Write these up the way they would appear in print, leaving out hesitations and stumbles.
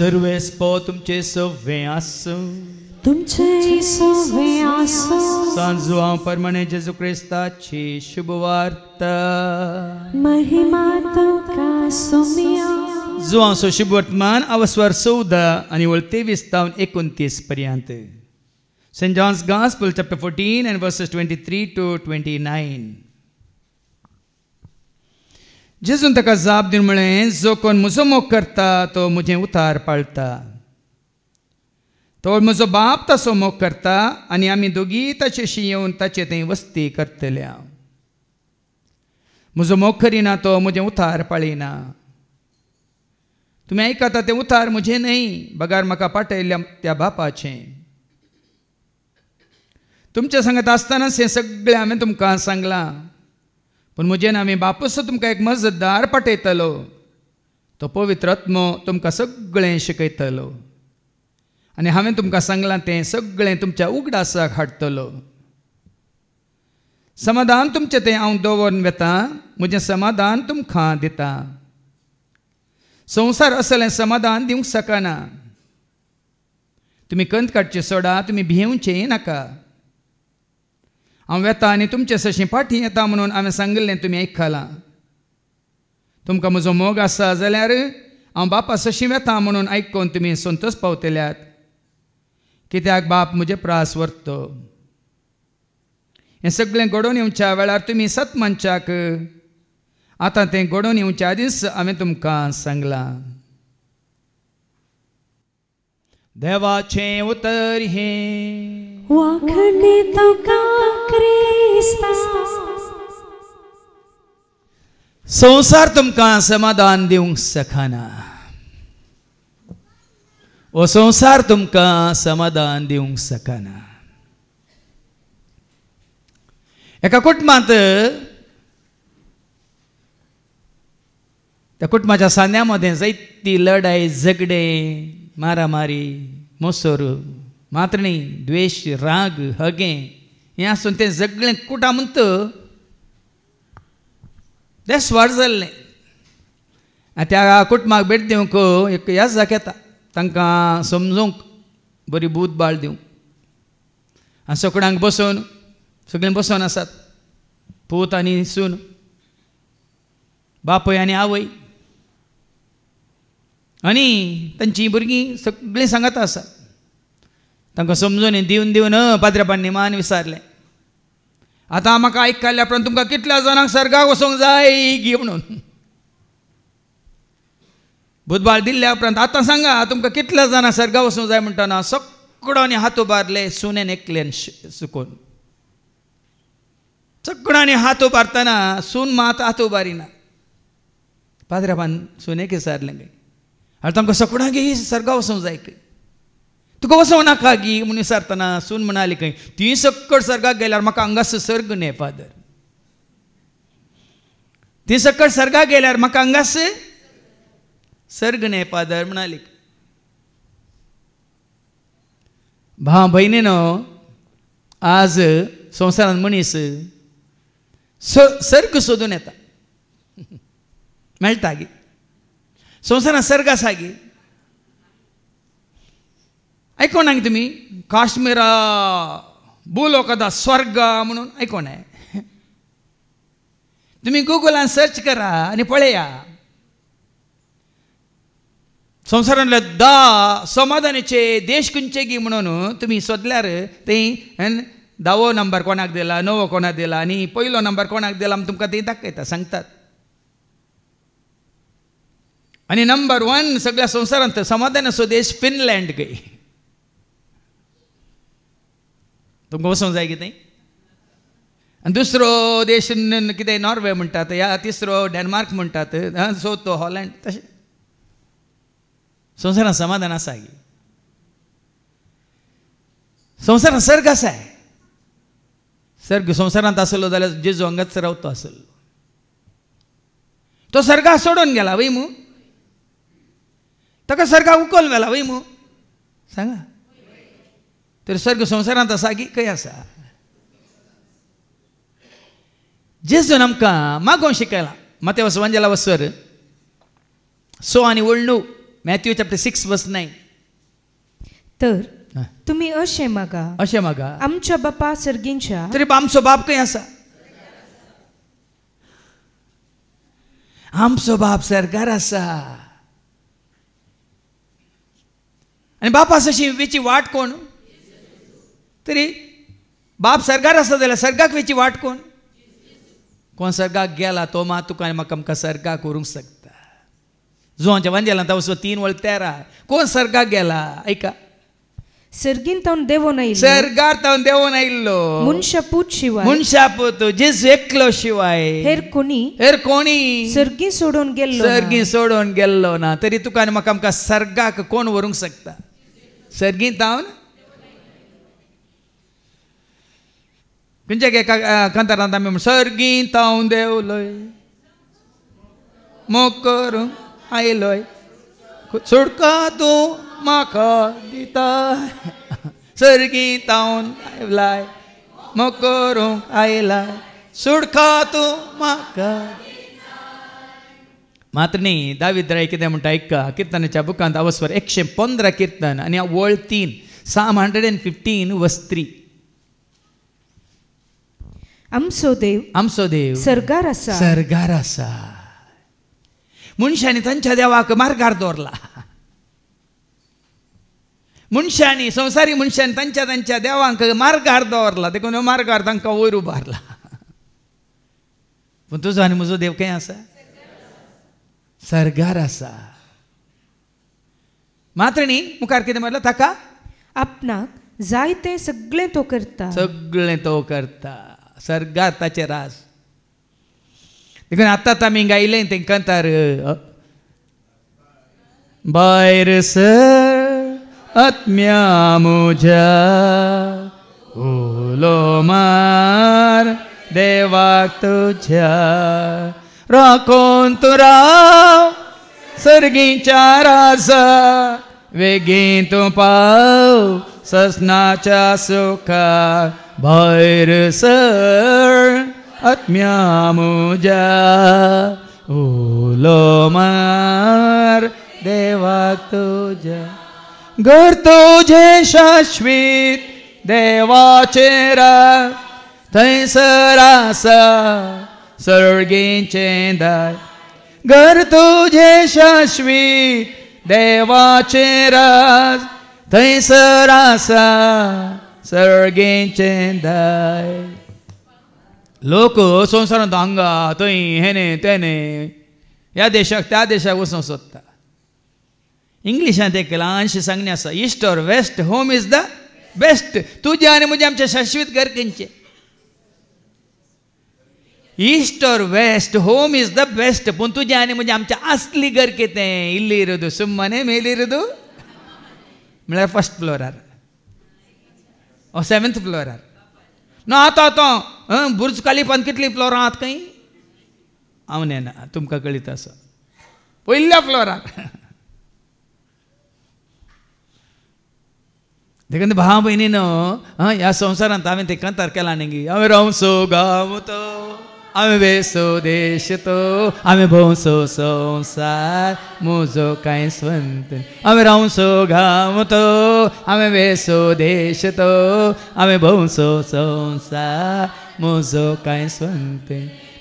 सर्वेस्पो तुमचे सव्वे आसूं तुमचे सव्वे आसूं सांजुआ परमणे जेजू क्रिस्ताची शुभवार्ता महिमा तुका सुमिया जुआंचो शुभ वर्तमान अवस्वर 14 आणि 23-29 पर्यंत. St. John's Gospel chapter 14 and verses 23 to 29. जेजून ताका जाप दिवन म्हळें, जो कोण म्हजो मोग करता तो म्हजें उतार पाळटा. तो म्हजो बाप तसो मोग करता आनी आमी दोगी ताचेशी येवन ताचे थंय वस्ती करतल्या. म्हजो मोग करिना तो म्हजें उतार पाळिना. तुमी आयकता तें उतार म्हजें न्हय, बगार म्हाका पाठयल्या त्या बापाचें. तुमच्या सांगत आसतनाच हें सगळें हांवें तुमकां सांगलां. पूण म्हजें नांव बापूस तुमकां एक मजतदार पाठयतलो. तो पवित्र आत्मो तुमकां सगळें शिकयतलो आनी हांवें तुमकां सांगलां तें सगळें तुमच्या उगडासाक हाडटलो. समाधान तुमचें तें हांव दवरून वेतां, म्हजें समाधान तुमकां दितां. संवसार असलें समाधान दिवंक शकना. तुमी कंत काडची सोडा, तुमी भियेवचें नाका. हांव वेतां आनी तुमचे सशीं फाटीं येता म्हणून हांवें सांगिल्लें तुमी आयकलां. तुमकां म्हजो मोग आसा जाल्यार हांव बापा सशीं वेतां म्हणून आयकून तुमी संतोश पावतल्यात. कित्याक बाप म्हजे प्रास व्हरतो. हें सगळें घडोवन येवच्या वेळार तुमी सत मनशाक आतां तें घडोवन येवच्या आदींच हांवें तुमकां सांगलां. देवाचें उतर हें वाखणे तुका क्रिस्ता. संवसार तुमकां समाधान दिवंक शकना. हो संवसार तुमकां समाधान दिवंक शकना. एका कुटुंबांत त्या कुटुंबाच्या सान्यामध्ये जायती लढाई झगडे मारामारी मोसोर मात्रणी द्वेष राग हगे हें आसून तें सगळें कुटां म्हणटा तें स्वार जाल्लें. त्या कुटुंबाक भेट दिवंक एक याजक येता, तांकां समजूंक बरी बूधबाळ दिवंक. आनी सगळ्यांक बसून सगळीं बसून आसात, पूत आनी सून, बापय आनी आवय आनी तांचीं भुरगीं सगळीं सांगात आसात. तांकां समजून दिवन दिवन पाद्रेपान निमान विचारलें, आतां म्हाका आयकल्या उपरांत तुमकां कितल्या जाणांक सर्गाक वचोंक जाय गी म्हणून. बुधबार दिल्ल्या उपरांत आतां सांगा तुमकां कितल्या जाणांक सर्गाक वचोंक जाय म्हणटना सगळ्यांनी हात उबारले. सुनेन एकल्यान सुकोन सगळ्यांनी हात उबारतना सून मात हात उबारिना. पाद्रेपान सुनेक विचारलें गे, आनी तांकां सगळ्यांक सर्गाक वचोंक जाय खंय, तुका वचोंक नाका गी म्हणून विचारतना सून म्हणाली खंय, ती सक्कड सर्गाक गेल्यार म्हाका हांगास सर्ग न्हे फादर. ती सक्कड सर्गाक गेल्यार म्हाका हांगास सर्ग न्हे फादर म्हणाली. भाव भयणीनो, आज संवसारांत मनीस सर्ग सोदून येता. मेळटा गी संवसारांत सर्ग आसा गी. आयकोना तुमी काश्मीरा भूलोकादा स्वर्ग म्हणून आयकोना. तुमी गुगलान सर्च करा आनी पळया. संवसारांतले 10 समाधानाचे देश खंयचे गी म्हणून तुमी सोदल्यार थंय 10वो नंबर कोणाक दिला, 9वो कोणाक दिला आनी पयलो नंबर कोणाक दिला म्हूण तुमकां थंय दाखयता, सांगतात. आनी नंबर 1 सगळ्या संवसारांत समाधानाचो देश फिनलँड गई. तुमकां वचोंक जाय कितें. आनी दुसरो देश कितें नॉर्वे म्हणटात, या तिसरो डेन्मार्क म्हणटात, चवथो हॉलंड. तशें संवसारांत समाधान आसा गी. संवसारांत सर्ग आसा. सर्ग संवसारांत आसलो जाल्यार जेजू हांगाच रावतो आसलो. तो सर्गा सोडून गेला वय मू, ताका सर्गा उखल व्हेला वय मू, सांगा. तर सर्ग संवसारांत आसा की खंय आसा. जेजून आमकां मागोवंक शिकयलां. मातेवस वांजेला वसर 6 आनी 9 मॅथ्यू चॅप्टर 6 वर्स 9. तर तुम्ही अशें मागा, अशें मागा, आमच्या बापा सर्गींच्या. तरी आमचो बाप खंय आसा? आमचो बाप सरकार आसा. आनी बाप आसा अशी वेची वाट कोण? तरी बाप सरकार आसा जाल्यार सर्गाक वेची वाट कोण? कोण सर्गाक गेला तो मात तुका आनी म्हाका आमकां सर्गाक व्हरूंक शकता. जोहांच्या वांजेलांत वचो 3:13. कोण सर्गाक गेला? ऐका, सर्गीन तावन देवोन आयिल्लो, सर्गार तावन देवोन आयिल्लो मनशापूत शिवाय, मनशापूत जेजू एकलो शिवाय हेर कोणी सर्गी सोडून गेल्लो, सर्गी सोडून गेल्लो ना. तरी तुका आनी म्हाका आमकां सर्गाक कोण व्हरूंक शकता? सर्गीन तावन. खंयच्या एका कंतारांत आमी सर्गीन तावन देवलोय, मोग करूंक आयलोय, सुटका तूं म्हाका दिता. सर्गीन तावन आयलाय, मोग करूंक आयलाय, सुटका तूं म्हाका. मात्र न्ही, दावीद राय कितें म्हणटा ऐका, किर्तनाच्या बुकांत अवस्वर 115 किर्तन आनी वळ 3, Psalm 115 वर्स 3. आमचो देव सर्गार आसा, सर्गार आसा. मनशांनी तांच्या देवाक मार्गार दवरला. मनशांनी, संवसारी मनशांनी तांच्या देवांक मार्गार दवरला. देखून मार्गार तांकां वयर उबारला. पूण तुजो आनी म्हजो देव खंय आसा? सर्गार आसा. मात्र न्ही, मुखार कितें म्हणलें? ताका आपणाक जाय तें सगळें तो करता, सगळें तो करता. सर्गार ताचे राज. देखून आतां आमी गायलें तें कंतार, भायर सर आत्म्या म्हज्या, उलो मार देवाक तुज्या, राखून तूं राव सर्गीच्या राजा, वेगीन तूं पाव ससनाच्या सुखार. भायर सर आत्म्या म्हज्या, उलो मार देवाक तुज्या, घर तुजें शाश्वीत देवाचे राज, थंयसर आसा सर्गीचें दाय. घर तुजें शाश्वीत देवाचे राज, थंयसर आसा सर्गीचें दाय. लोक संवसारांत हांगा थंय हेने तेने ह्या देशाक त्या देशाक वचूंक सोदता. इंग्लिशांत एक ल्हानशें सांगणें आसा, east or west, home is the best. तुजें आनी म्हजें आमचें शाश्वीत घर खंयचें? East or west, home is the best. पूण तुजें आनी म्हजें आमचें असली घर कितें? इल्ली इरुदू, सुम्मने मेली इरुदू, म्हळ्यार फर्स्ट फ्लोरार ओ 7th फ्लोरार. ना आतां बुर्ज खलिफान कितली फ्लोरां आहात खंय? हांव नेना, तुमकां कळीत आसा. पयल्या फ्लोरार. देखून भाव भयणीनो, ह्या संवसारांत हांवें ते कंतार केला न्ही, हांवें रावसो गांव तो, हांवें वेसो देश तो, हांवें भोंवसो संवसार, म्हजो कांय स्वंत. हांवें रावसो गांव तो, हांवें वेसो देश तो, हांवें भोंवसो संवसार, म्हजो कांय स्वंत.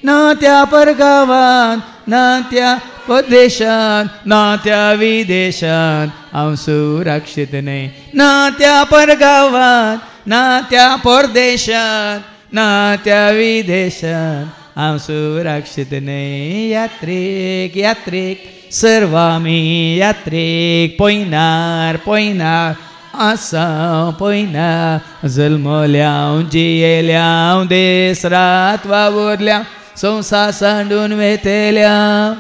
ना त्या परगांवांत, ना त्या परदेशांत, ना त्या विदेशांत हांव सुरक्षीत न्हय. ना त्या परगांवांत, ना त्या परदेशांत, ना त्या विदेशांत हांव सुरक्षीत न्हय. यात्रेक यात्रेक सर्व आमी यात्रेक, पयनार पयनार आसा पयनार. जल्मल्यां जियेल्यां देस रात वावुरल्यां, संवसार सांडून वेतेल्यां.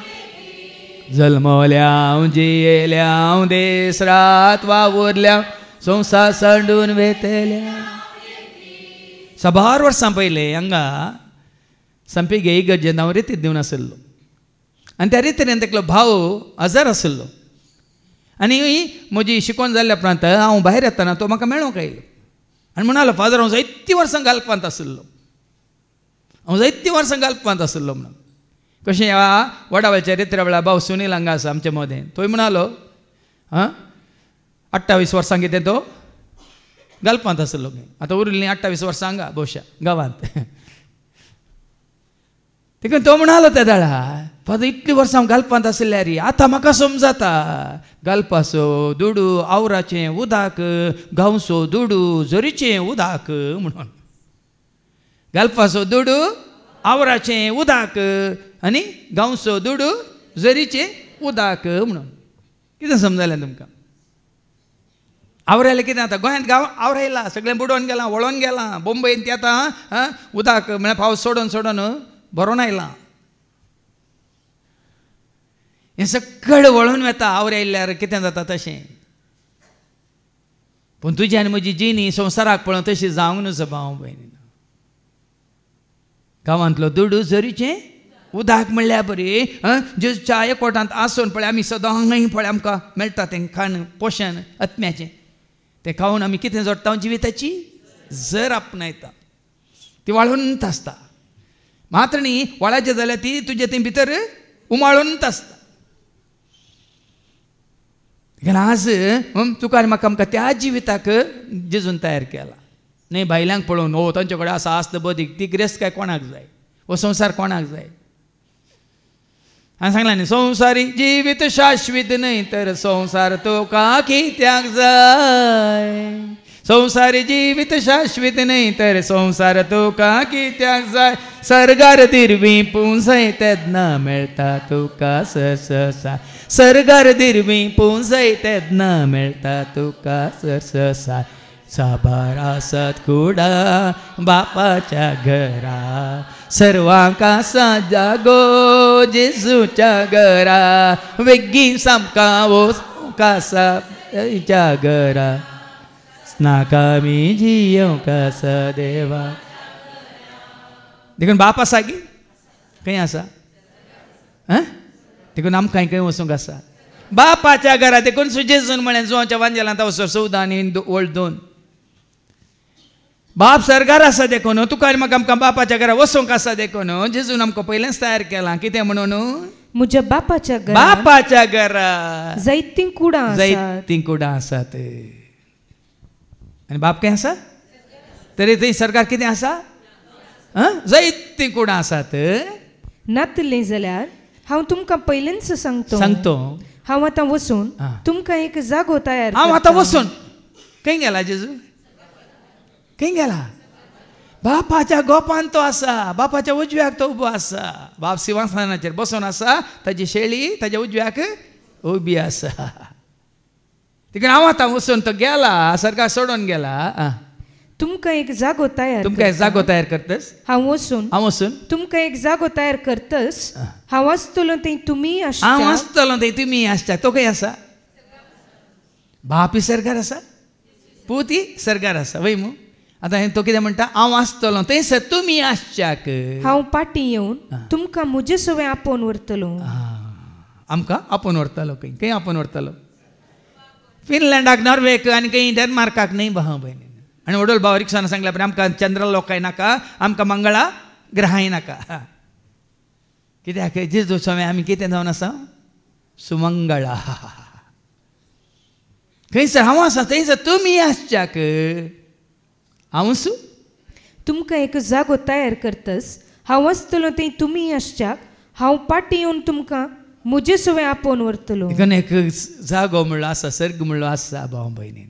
जल्मल्यां जियेल्यां देस रात वावुरल्यां, संवसार सांडून वेतेल्यां. 100 वर्सां पयलीं हांगा संपेगे इगर्जेंत हांव रितीत दिवन आसलो. आनी त्या रितीन तेकलो भाव हजर आसलो. आनी म्हजी शिकवण जाल्ल्या उपरांत हांव भायर येताना तो म्हाका मेळोंक आयलो. आनी म्हणालो, फादर हांव जायतीं वर्सां गालपांत आसलो, हांव जायतीं वर्सां गालपांत आसलो म्हणून. कशें ह्या वडावळच्या रित्रे वेळार भाव सुनील हांगा आसा आमचे मदें. थंय म्हणालो, 28 वर्सां कितें तो घालपांत आसलो. आतां उरिल्लीं 28 वर्सां हांगा भोवशा गांवांत. देखून तो म्हणालो त्या दाळा फादर इतलीं वर्सां हांव घालपांत आसल्यार आतां म्हाका समजता घालपाचो दुडू आवराचें उदक गांवचो दुडू झरीचें उदक म्हणून. घालपाचो दुडू आवराचें उदक आनी गांवचो दुडू झरीचें उदक म्हणून. कितें समजलें तुमकां? आवरायलें कितें आतां गोंयांत गांव आवरायलां सगळें बुडोवन गेलां वळोवन गेलां. बोंबयन तें आतां उदक म्हळ्यार पावस सोडून सोडून भरोवन आयलां. हें सगळें वळून वता आवरायल्यार कितें जाता तशें. पूण तुजी आनी म्हजी जिणी संवसाराक पळोवन तशी जावंक न्हू भाव भयणी. गांवांतलो दुडू झरीचें उदक म्हणल्यार बरी जेच्या एकवटांत आसून पळय आमी सदां पळय आमकां मेळटा तें खाण पोशण आत्म्याचें तें खावन आमी कितें जोडटा जिविताची झर आपणायता. ती वाळूंत आसता. मात्र न्ही वळाचें जाल्यार ती तुजे थंय भितर उमाळूंत आसता. आज तुका आनी म्हाका आमकां त्या जिविताक जेजून तयार केला. न्ही भायल्यांक पळोवन हो तांचे कडेन आसा आस्त बदीक ती गिरेस्त कोणाक जाय हो संवसार कोणाक जाय. हांवें सांगलां न्ही संवसारी जिवीत शाश्वीत न्हय तर संवसार तुका कित्याक जाय. संवसारी जिवीत शाश्वीत न्हय तर संवसार तुका कित्याक जाय. सर्गार दिरवी पुंजय तेदना मेळटा तुका सरससा. सर्गार दिरवी पुंजय तेदना मेळटा तुका सरससा. साबार आसात कुडा बापाच्या घरा सर्वांक आसा जागो जेजूच्या घरा. वेग्गी सामका वचूंक आसा तेच्या घरा. नाका मी जियोंक आसा देवा. देखून बाप आसा गी खंय आसा देखून आमकां खंय वचूंक आसा बापाच्या घरा. देखून जेजून म्हळें जुवांच्या वांजेलांत वचोर 14 आनी 2 बाप सरकार आसा देखून तुका आनी म्हाका आमकां बापाच्या घरा वचोंक आसा देखून जेजून आमकां पयलेंच तयार केलां. कितें म्हणून म्हज्या बापाच्या घरा बापाच्या घरा जायतीं कुडां आसात. आनी बाप खंय आसा तरी थंय सरकार कितें आसा जायतीं कुडां आसात. नातलें जाल्यार हांव तुमकां पयलेंच सांगतो हांव आतां वचून तुमकां एक जागो तयार. हांव आतां वचून खंय गेला जेजू खंय गेला. बापाच्या गोपान तो आसा. बापाच्या उजव्याक तो उबो आसा. बाप सिंहासनाचेर बसून आसा. ताजी शेळी ताच्या उजव्याक उबी आसा. देखून हांव आतां वचून तो गेला सरकार सोडून गेला. तुमकां एक जागो तयार करतस. हांव वचून तुमकां एक जागो तयार करतस. हांव आसतलो थंय तुमी आसता. तो खंय आसा बापी सरकार आसा पुती सरकार आसा वय मू. आतां तो कितें म्हणटा हांव आसतलो थंयसर तुमी आसच्याक. हांव पाटी येवन तुमकां म्हजे सवय आपोवन व्हरतलो. आमकां आपोवन व्हरतलो खंय आपोवन व्हरतलो फिनलँडाक नॉर्वेक आनी खंय डेन्मार्काक न्हय भाव भयणी. आनी वडोल भाव रिक्षान सांगल्या पण आमकां चंद्रलोकाय नाका आमकां मंगळा ग्रहाय नाका. कित्याक जेजू सवय आमी कितें जावन आसा सुमंगळा. खंयसर हांव आसा थंयसर तुमी आसच्याक. हांवसू तुमकां एक जागो तयार करतस. हांव आसतलो थंय तुमी आसच्याक. हांव पाटी येवन तुमकां म्हजे सवय आपोवन व्हरतलो. देखून एक जागो म्हणलो आसा सर्ग म्हणलो आसा भाव भयणीन.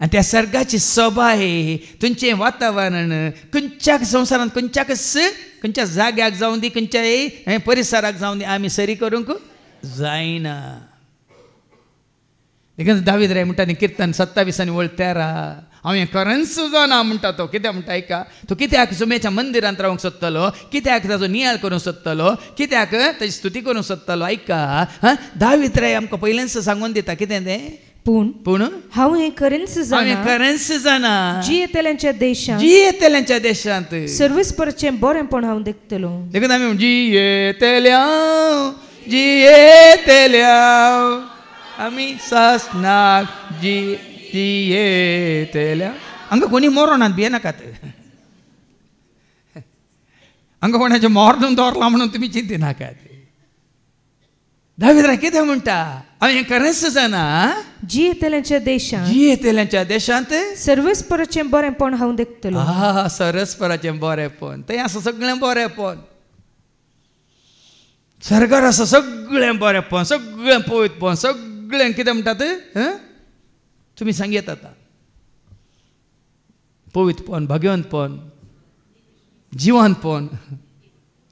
आनी त्या सर्गाची सोबाय तुमचें वातावरण खंयच्या संवसारांत खंयच्या जाग्याक जावं दी खंयच्याय परिसराक जावं दी आमी सरी करूंक जायना. देखून दावीद राय म्हणटा न्ही किर्तन 27 आनी 13 हांव हें करन्स जावना म्हणटा तो. कित्याक म्हणटा आयका तो कित्याक सुमेच्या मंदिरांत रावंक सोदतलो कित्याक ताचो नियाळ करूंक सोदतलो कित्याक ताची स्तुती करूंक सोदतलो. आयका दावीद राय आमकां पयलेंच सांगून दिता कितें तें पूण हांव हें करन्स जाणा जी येतेल्यांच्या देशांत सर्वेस्परचें बरेंपण हांव देखतलो. देखून आमी जी येतेल्या आमी सासनाक जी येतेल्या. हांगा कोणी मोरोनात भियेनाकात. हांगा कोणाचें मोर्दून दवरला म्हणून तुमी चिंती नाकात. दाविद्रा कितें म्हणटा हांव हें खरेंच जाणा जी येतल्यांच्या देशांत जी येतल्यांच्या देशांत सर्वस्पराचें बरेंपण हांव देखतलो. सरस्पराचें बरेंपण थंय आसा सगळें बरेंपण सरकार आसा सगळें बरेंपण सगळें पवित्रपण सगळें कितें म्हणटात तुमी सांगेत आतां पवित्रपण भगवंतपण जिवंतपण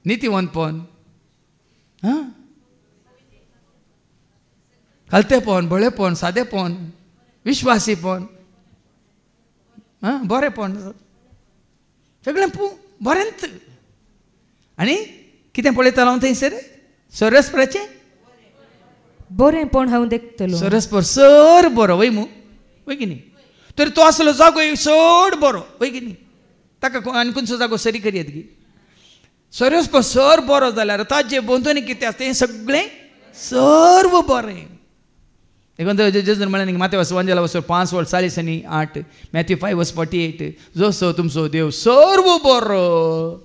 नितीवंतपण कलतेपण बळेपण सादेपण विश्वासीपण बरेंपण सगळें बरेंच आनी कितें पळयतालो हांव थंयसर सरस्पराचें बरेंपण हांव देखतलो. सरस्पर सर बरो वय मू वय की न्ही तर तो आसलो जागो चड बरो वय की न्ही ताका आनी खंयचो जागो सरी करयत गी सरस्पर सर बरो जाल्यार ताजे बंधूनी कितें आसता हें सगळें सर्व बरें देखून जेजून म्हळें माते वंजला वचो 5:40-8 मॅथ्यू 5:48 जसो तुमचो देव सर्व बरो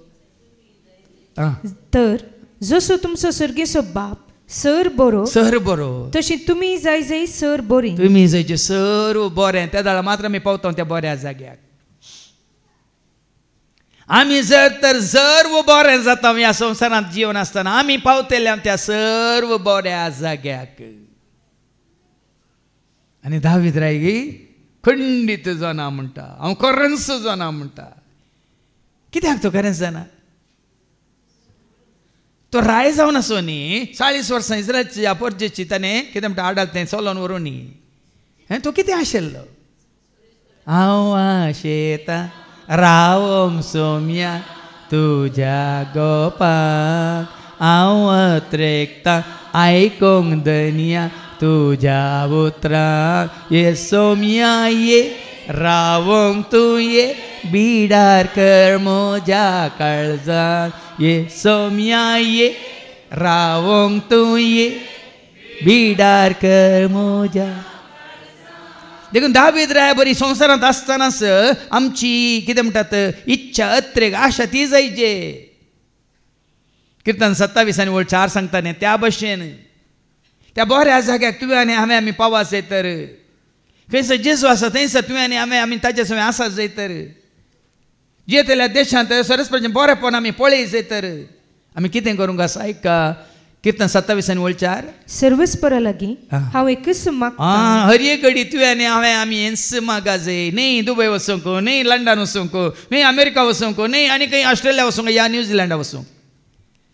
तर जसो तुमचो सर्गेचो बाप सर बरो तशी तुमी जाय सर बरी तुमी जायचे सर्व बरें त्या दाळा मात्र आमी पावता त्या बऱ्या जाग्याक आमी जर तर सर्व बरें जाता ह्या संवसारांत जीवन आसतना आमी पावतले त्या सर्व बऱ्या जाग्याक आनी दावीद राय खंडीत जाना म्हणटा हांव खरेंच जाना म्हणटा कित्याक तो खरेंच जाना तो राय जावन आसो न्ही 40 वर्सां इस्रायलची अपरजेची ताणें कितें म्हणटा आडाल तें चलोन व्हरून न्ही तो कितें आशिल्लो हांव आशेता रावोंक सोम्या तुज्या गोपाक हांव अत्रेकता आयकोंक धन्या तुज्या उतराक ये सोम्या ये रावोंक तूं ये बिडार कर म्हज्या काळजाक ये सोम्या ये रावोंक तूं ये बिडार कर म्हज्या देखून दावीद राय बरी संवसारांत आसतनाच आमची कितें म्हणटात इच्छा अत्रेक आशा ती जायचे किर्तन 27:4 सांगता न्ही त्या भशेन त्या बऱ्या जाग्याक तुवें आनी हांवें आमी पावत जाय तर खंयसर जेजू आसा थंयसर तुवें आनी हांवें आमी ताचे सवय आसात जाय तर जेतल्या देशांत सरस्वतीचें बरेंपण आमी पळय जाय तर आमी कितें करूंक आसा आयका किर्तन 27:4 सर्वस्परा लागीं हांव एकच मागतां हर एक घडी तुवें आनी हांवें आमी हेंच मागा जाय न्ही दुबय वचूंक न्ही लंडन वचूंक न्ही अमेरिका वचूंक न्ही आनी खंय ऑस्ट्रेलिया वचूंक या न्यूझिलंडा वचूंक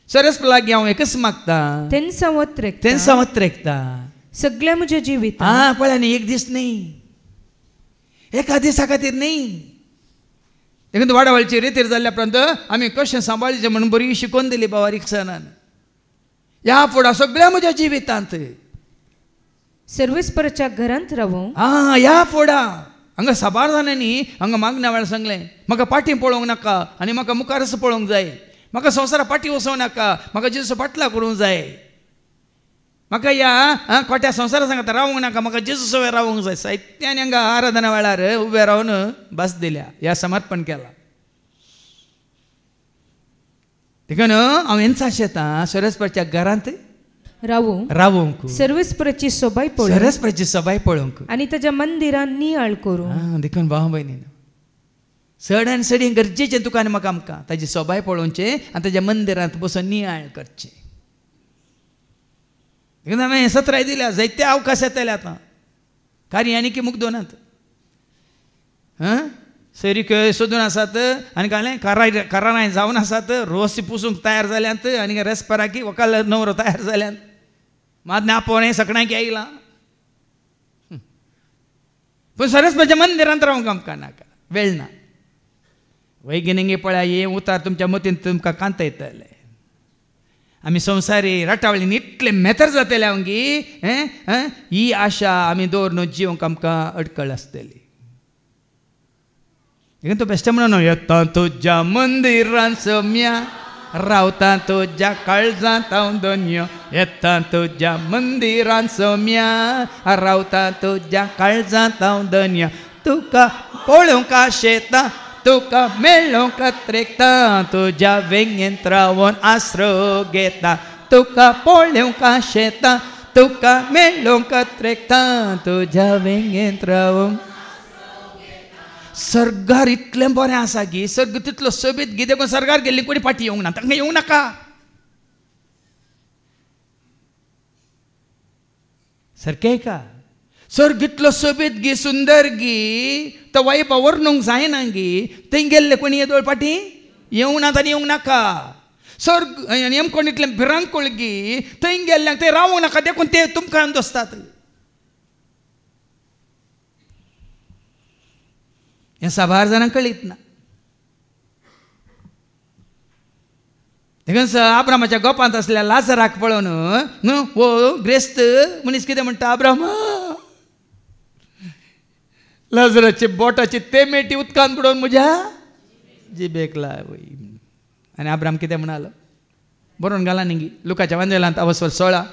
सरस्वती लागीं हांव एकच मागतां तेंच वत्रेकता सगळ्या म्हज्या जिवीत पळय न्ही एक दीस न्ही एका दिसा खातीर न्ही देखून वाडावळची रितीर जाल्ल्या उपरांत आमी कशें सांबाळचें म्हणून बरी शिकोवन दिली बारीकसाणान ह्या फुडां सगळ्या म्हज्या जिवितांत सर्वेस्पराच्या घरांत रावूं ह्या फुडां हांगा साबार जाणांनी हांगा मागण्या वेळार सांगलें म्हाका फाटीं पळोवंक नाका आनी म्हाका मुखारच पळोवंक जाय म्हाका संवसारा फाटीं वचोंक नाका म्हाका जेजू फाटला करूंक जाय म्हाका ह्या खोट्या संवसारा सांगता रावूंक नाका म्हाका जेजू सवय रावूंक जाय साहित्यान हांगा आराधना वेळार उबे रावन भास दिल्या ह्या समर्पण केलां देखून हांव हेंच आशेतां सरस्वतीच्या घरांत रावूंक सर्वेस्पराची सोबाय पळोवंक आनी ताच्या मंदिरान नियाळ करूं देखून भाव भयणी चड आनी चड गरजेचें तुका आनी म्हाका आमकां ताची सोबाय पळोवचें आनी ताच्या मंदिरांत बसून नियाळ करचें देखून हांवें सत्राय दिल्या जायते अवकाश येतले आतां कार्य आनी की मुग्दोनात सरी सोदून आसात आनी काळें कराराय जावन आसात रोस पुसूंक तयार जाल्यांत आनी रेस्पराकी वकाल नवरो तयार जाल्यांत मात आपोवणें सगळ्यांक येयलां पूण सरस्वतीच्या मंदिरांत रावंक आमकां नाका वेळ ना वैगिनिंगे पळय हें उतार तुमच्या मतीन तुमकां कांत येतले आमी संवसारी राटावळीन इतले मेथर जातले हांगी ही आशा आमी दवरून जिवंक आमकां अडकळ आसतली देखून तो बेश्टे म्हणून येता तुज्या मंदिरांत सोम्या रावता तुज्या काळजांत हांव धन्य येता तुज्या मंदिरांत सोम्या रावता तुज्या काळजांत हांव धन्य तुका पळोवंक आशेता तुका मेळोवंक अत्रेकता तुज्या वेंगेंत रावून आसरो घेता तुका पळोवंक शेतां तुका मेळोवंक त्रेकतां तुज्या वेंगेंत रावूंक. सर्गार इतलें बरें आसा की सर्ग तितलो सोबीत गी देखून सर्गार गेल्ली कोणी फाटी येवंक ना, तांकां येवंक नाका. सारकें का सर्ग इतलो सोबीत गी सुंदर गी तो वायपा वर्णूंक जायना गी थंय गेल्ले कोणी येदोळ फाटी येवंक ना तांणी येवंक नाका. सर्ग नेमकोण इतलें भिरांकूळ गी थंय गेल्ल्यांक थंय रावूंक नाका देखून ते तुमकां दोसतात. हें साबार जाणांक कळीत ना. देखून आब्रामाच्या गोपांत असलेल्या लाजराक पळोवन न्हू वो ग्रेस्त मनीस कितें म्हणटा, आब्रामा लाजराचे बोटाचे ते मेटी उदकांत बुडोवन म्हज्या जिबेक लाय. आनी आब्राम कितें म्हणालो बरोवन घाला न्ही लुकाच्या वांजेलांत अवस्वर 16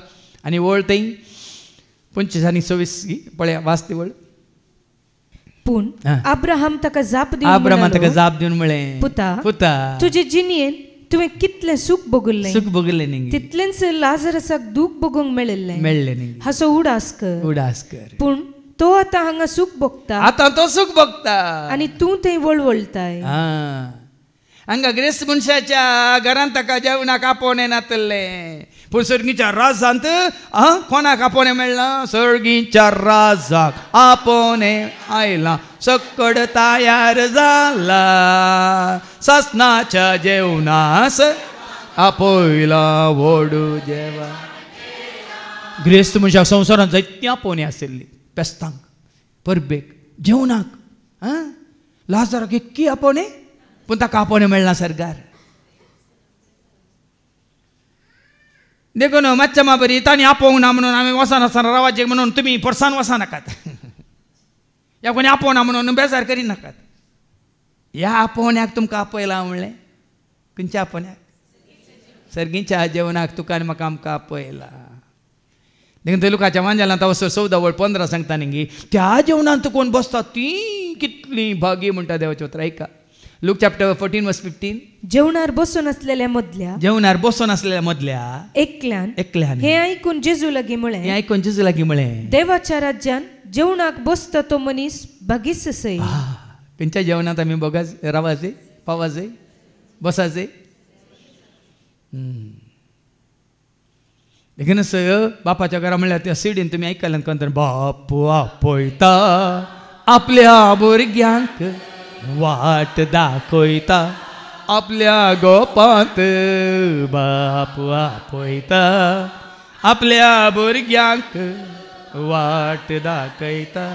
आनी वळ थंय 25 आनी 26 पळया वाचती वळ. पूण अब्राहम ताका जाप दिवन म्हळें, पुता तुजे जिणेन तुवें कितलें सूख भोगल्लें न्ही तितलेंच लाजरसाक दूख भोगूंक मेळ्ळें न्ही. हाचो उडास कर. पूण तो आतां हांगा सूख भोगता, आतां तो सूख भोगता आनी तूं थंय वळवळताय. हांगा ग्रेस्त मनशाच्या घरांत ताका जेवणाक आपोवणें नातल्लें. पूण सर्गीच्या राजांत कोणाक आपोवणें मेळना, सर्गीच्या राजाक आपोवणें आयलां. सकड तयार जाला सासणाच्या जेवणास आपयला व्हडू जेवा. ग्रेस्त मनशाक संवसारांत जायतीं आपोवणीं आशिल्लीं, पेस्तांक परबेक जेवणाक. लाजराक एक्की आपोवणें पूण ताका आपोवणें मेळना सर्गार. देखून मातशें मा बरी तांणी आपोवंक ना म्हणून आमी वचना रावाचें म्हणून तुमी परसान वचनाकात. ह्या कोणी आपोवना म्हणून बेजार करिनाकात. ह्या आपोवण्याक तुमकां आपयलां म्हणलें. खंयच्या आपोवण्याक? सर्गीच्या जेवणाक तुका आनी म्हाका आमकां आपयलां. देखून लुकाच्या वांजेलांत वचून 14:15 सांगता न्ही त्या जेवणांत कोण बसता ती कितली भागी म्हणटा देवाचे उतर. ऐका लूक चॅप्टर 14:15. जेवणार बसून असलेल्या मदल्या एकल्यान हे ऐकून जेजू लागीं म्हळें, देवाच्या राज्यान जेवणाक बसता तो मनीस भागीस सै. खंयच्या जेवणांत आमी रावाचे पावाचे बसाचे. देखूनच बापाच्या घरा म्हणल्यार त्या सिडीन तुमी आयकल्यान कंतर बापू आपयता आपल्या भुरग्यांक वाट दाखयता आपल्या गोपांत. बापू आपयता आपल्या भुरग्यांक वाट दाखयता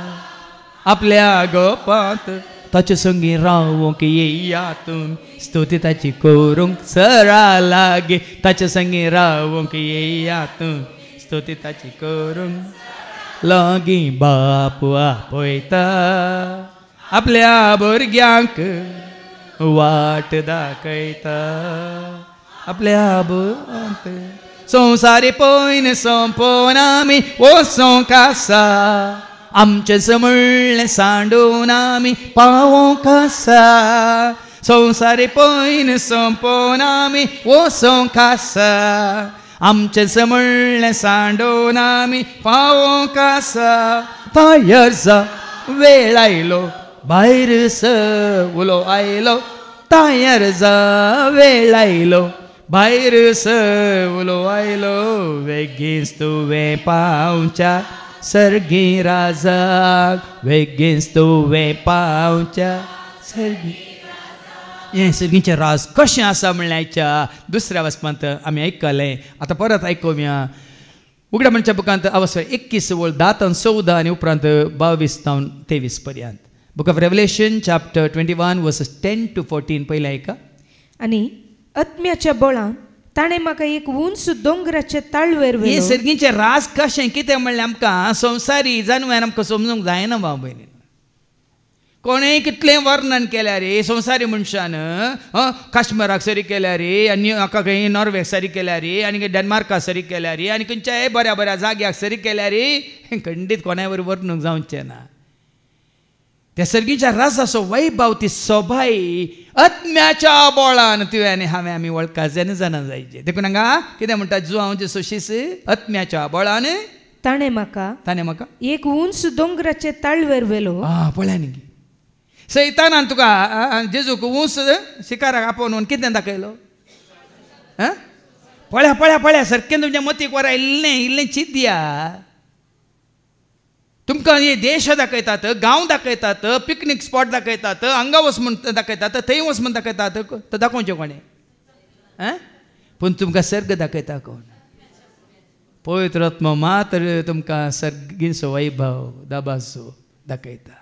आपल्या गोपांत. ताचे संगी रावूंक येयातून स्तुती ताची करूंक सरा लागी. ताचे संगी रावूंक येयातून स्तुती ताची करूंक लागी. बापू आपयता आपल्या भुरग्यांक वाट दाखयता आपल्या भुरग्यांक. संवसारी पयन सोंपोवन आमी वचोंक आसा आमचें समळ्ळें सांडून आमी पावोंक आसा. संवसारी पयन सोंपोवन आमी वचोंक आसा आमचें समळ्ळें सांडून आमी पावोंक आसा. तयार जा वेळ आयलो भायर उलो आयलो. तयार जा वेळ आयलो भायर उलो आयलो. वेगीच तुवें पावच्या सर्गी राजाक वेगीच तुवें पावच्या सर्गी. हें सर्गीचें राज कशें आसा म्हणल्यार आयच्या दुसऱ्या वचपांत आमी आयकलें. आतां परत आयकुया उगड्या मनच्या बुकांत अवस्वर 21 वळ 10 ते 14 आनी उपरांत 22 ते 23 पर्यंत. Book of revelation chapter 21 versus 10 to 14 पयलें आयका. आनी आत्म्याच्या बळान ताणें म्हाका एक उंच दोंगराचे ताळवेर व्हेलो. हें सर्गीचें राज कशें कितें म्हणलें आमकां संवसारी जानवर आमकां समजूंक जायना भाव भयणी. कोणेंय कितलें वर्णन केल्यार संवसारी मनशान काश्मीराक सरी केल्यार आनी हाका खंय नॉर्वेक सरी केल्यार आनी डेन्मार्काक सरी केल्यार आनी खंयच्याय बऱ्या बऱ्या जाग्याक सरी केल्यार खंडीत कोणाय बरोबर वर्णूंक जावचें ना. त्या सर्गीच्या रासाचो वैभव ती सोबाई आत्म्याच्या बोळान तुवें हांवें आमी वळखाचे जाणा जायचे देखून हांगा कितें म्हणटा जो हांव जे सोशीस आत्म्याच्या बोळान ताणें म्हाका एक उंच दोंगराचे ताळवेर व्हेलो. पळया न्ही सैतानान तुका जेजूक उंच शिकाराक आपोवन कितें दाखयलो. पळया पळया पळया सारकें तुमच्या मतीक वरा इल्लें चिंत दिया. तुमकां हे देश दाखयतात, गांव दाखयतात, पिकनीक स्पॉट दाखयतात, हांगा वच म्हूण दाखयतात, थंय वच म्हूण दाखयतात. तो दाखोवचें कोणें? पूण तुमकां सर्ग दाखयता कोण? पवित्र आत्मा मात्र तुमकां सर्गीचो वैभव दाबासो दाखयता.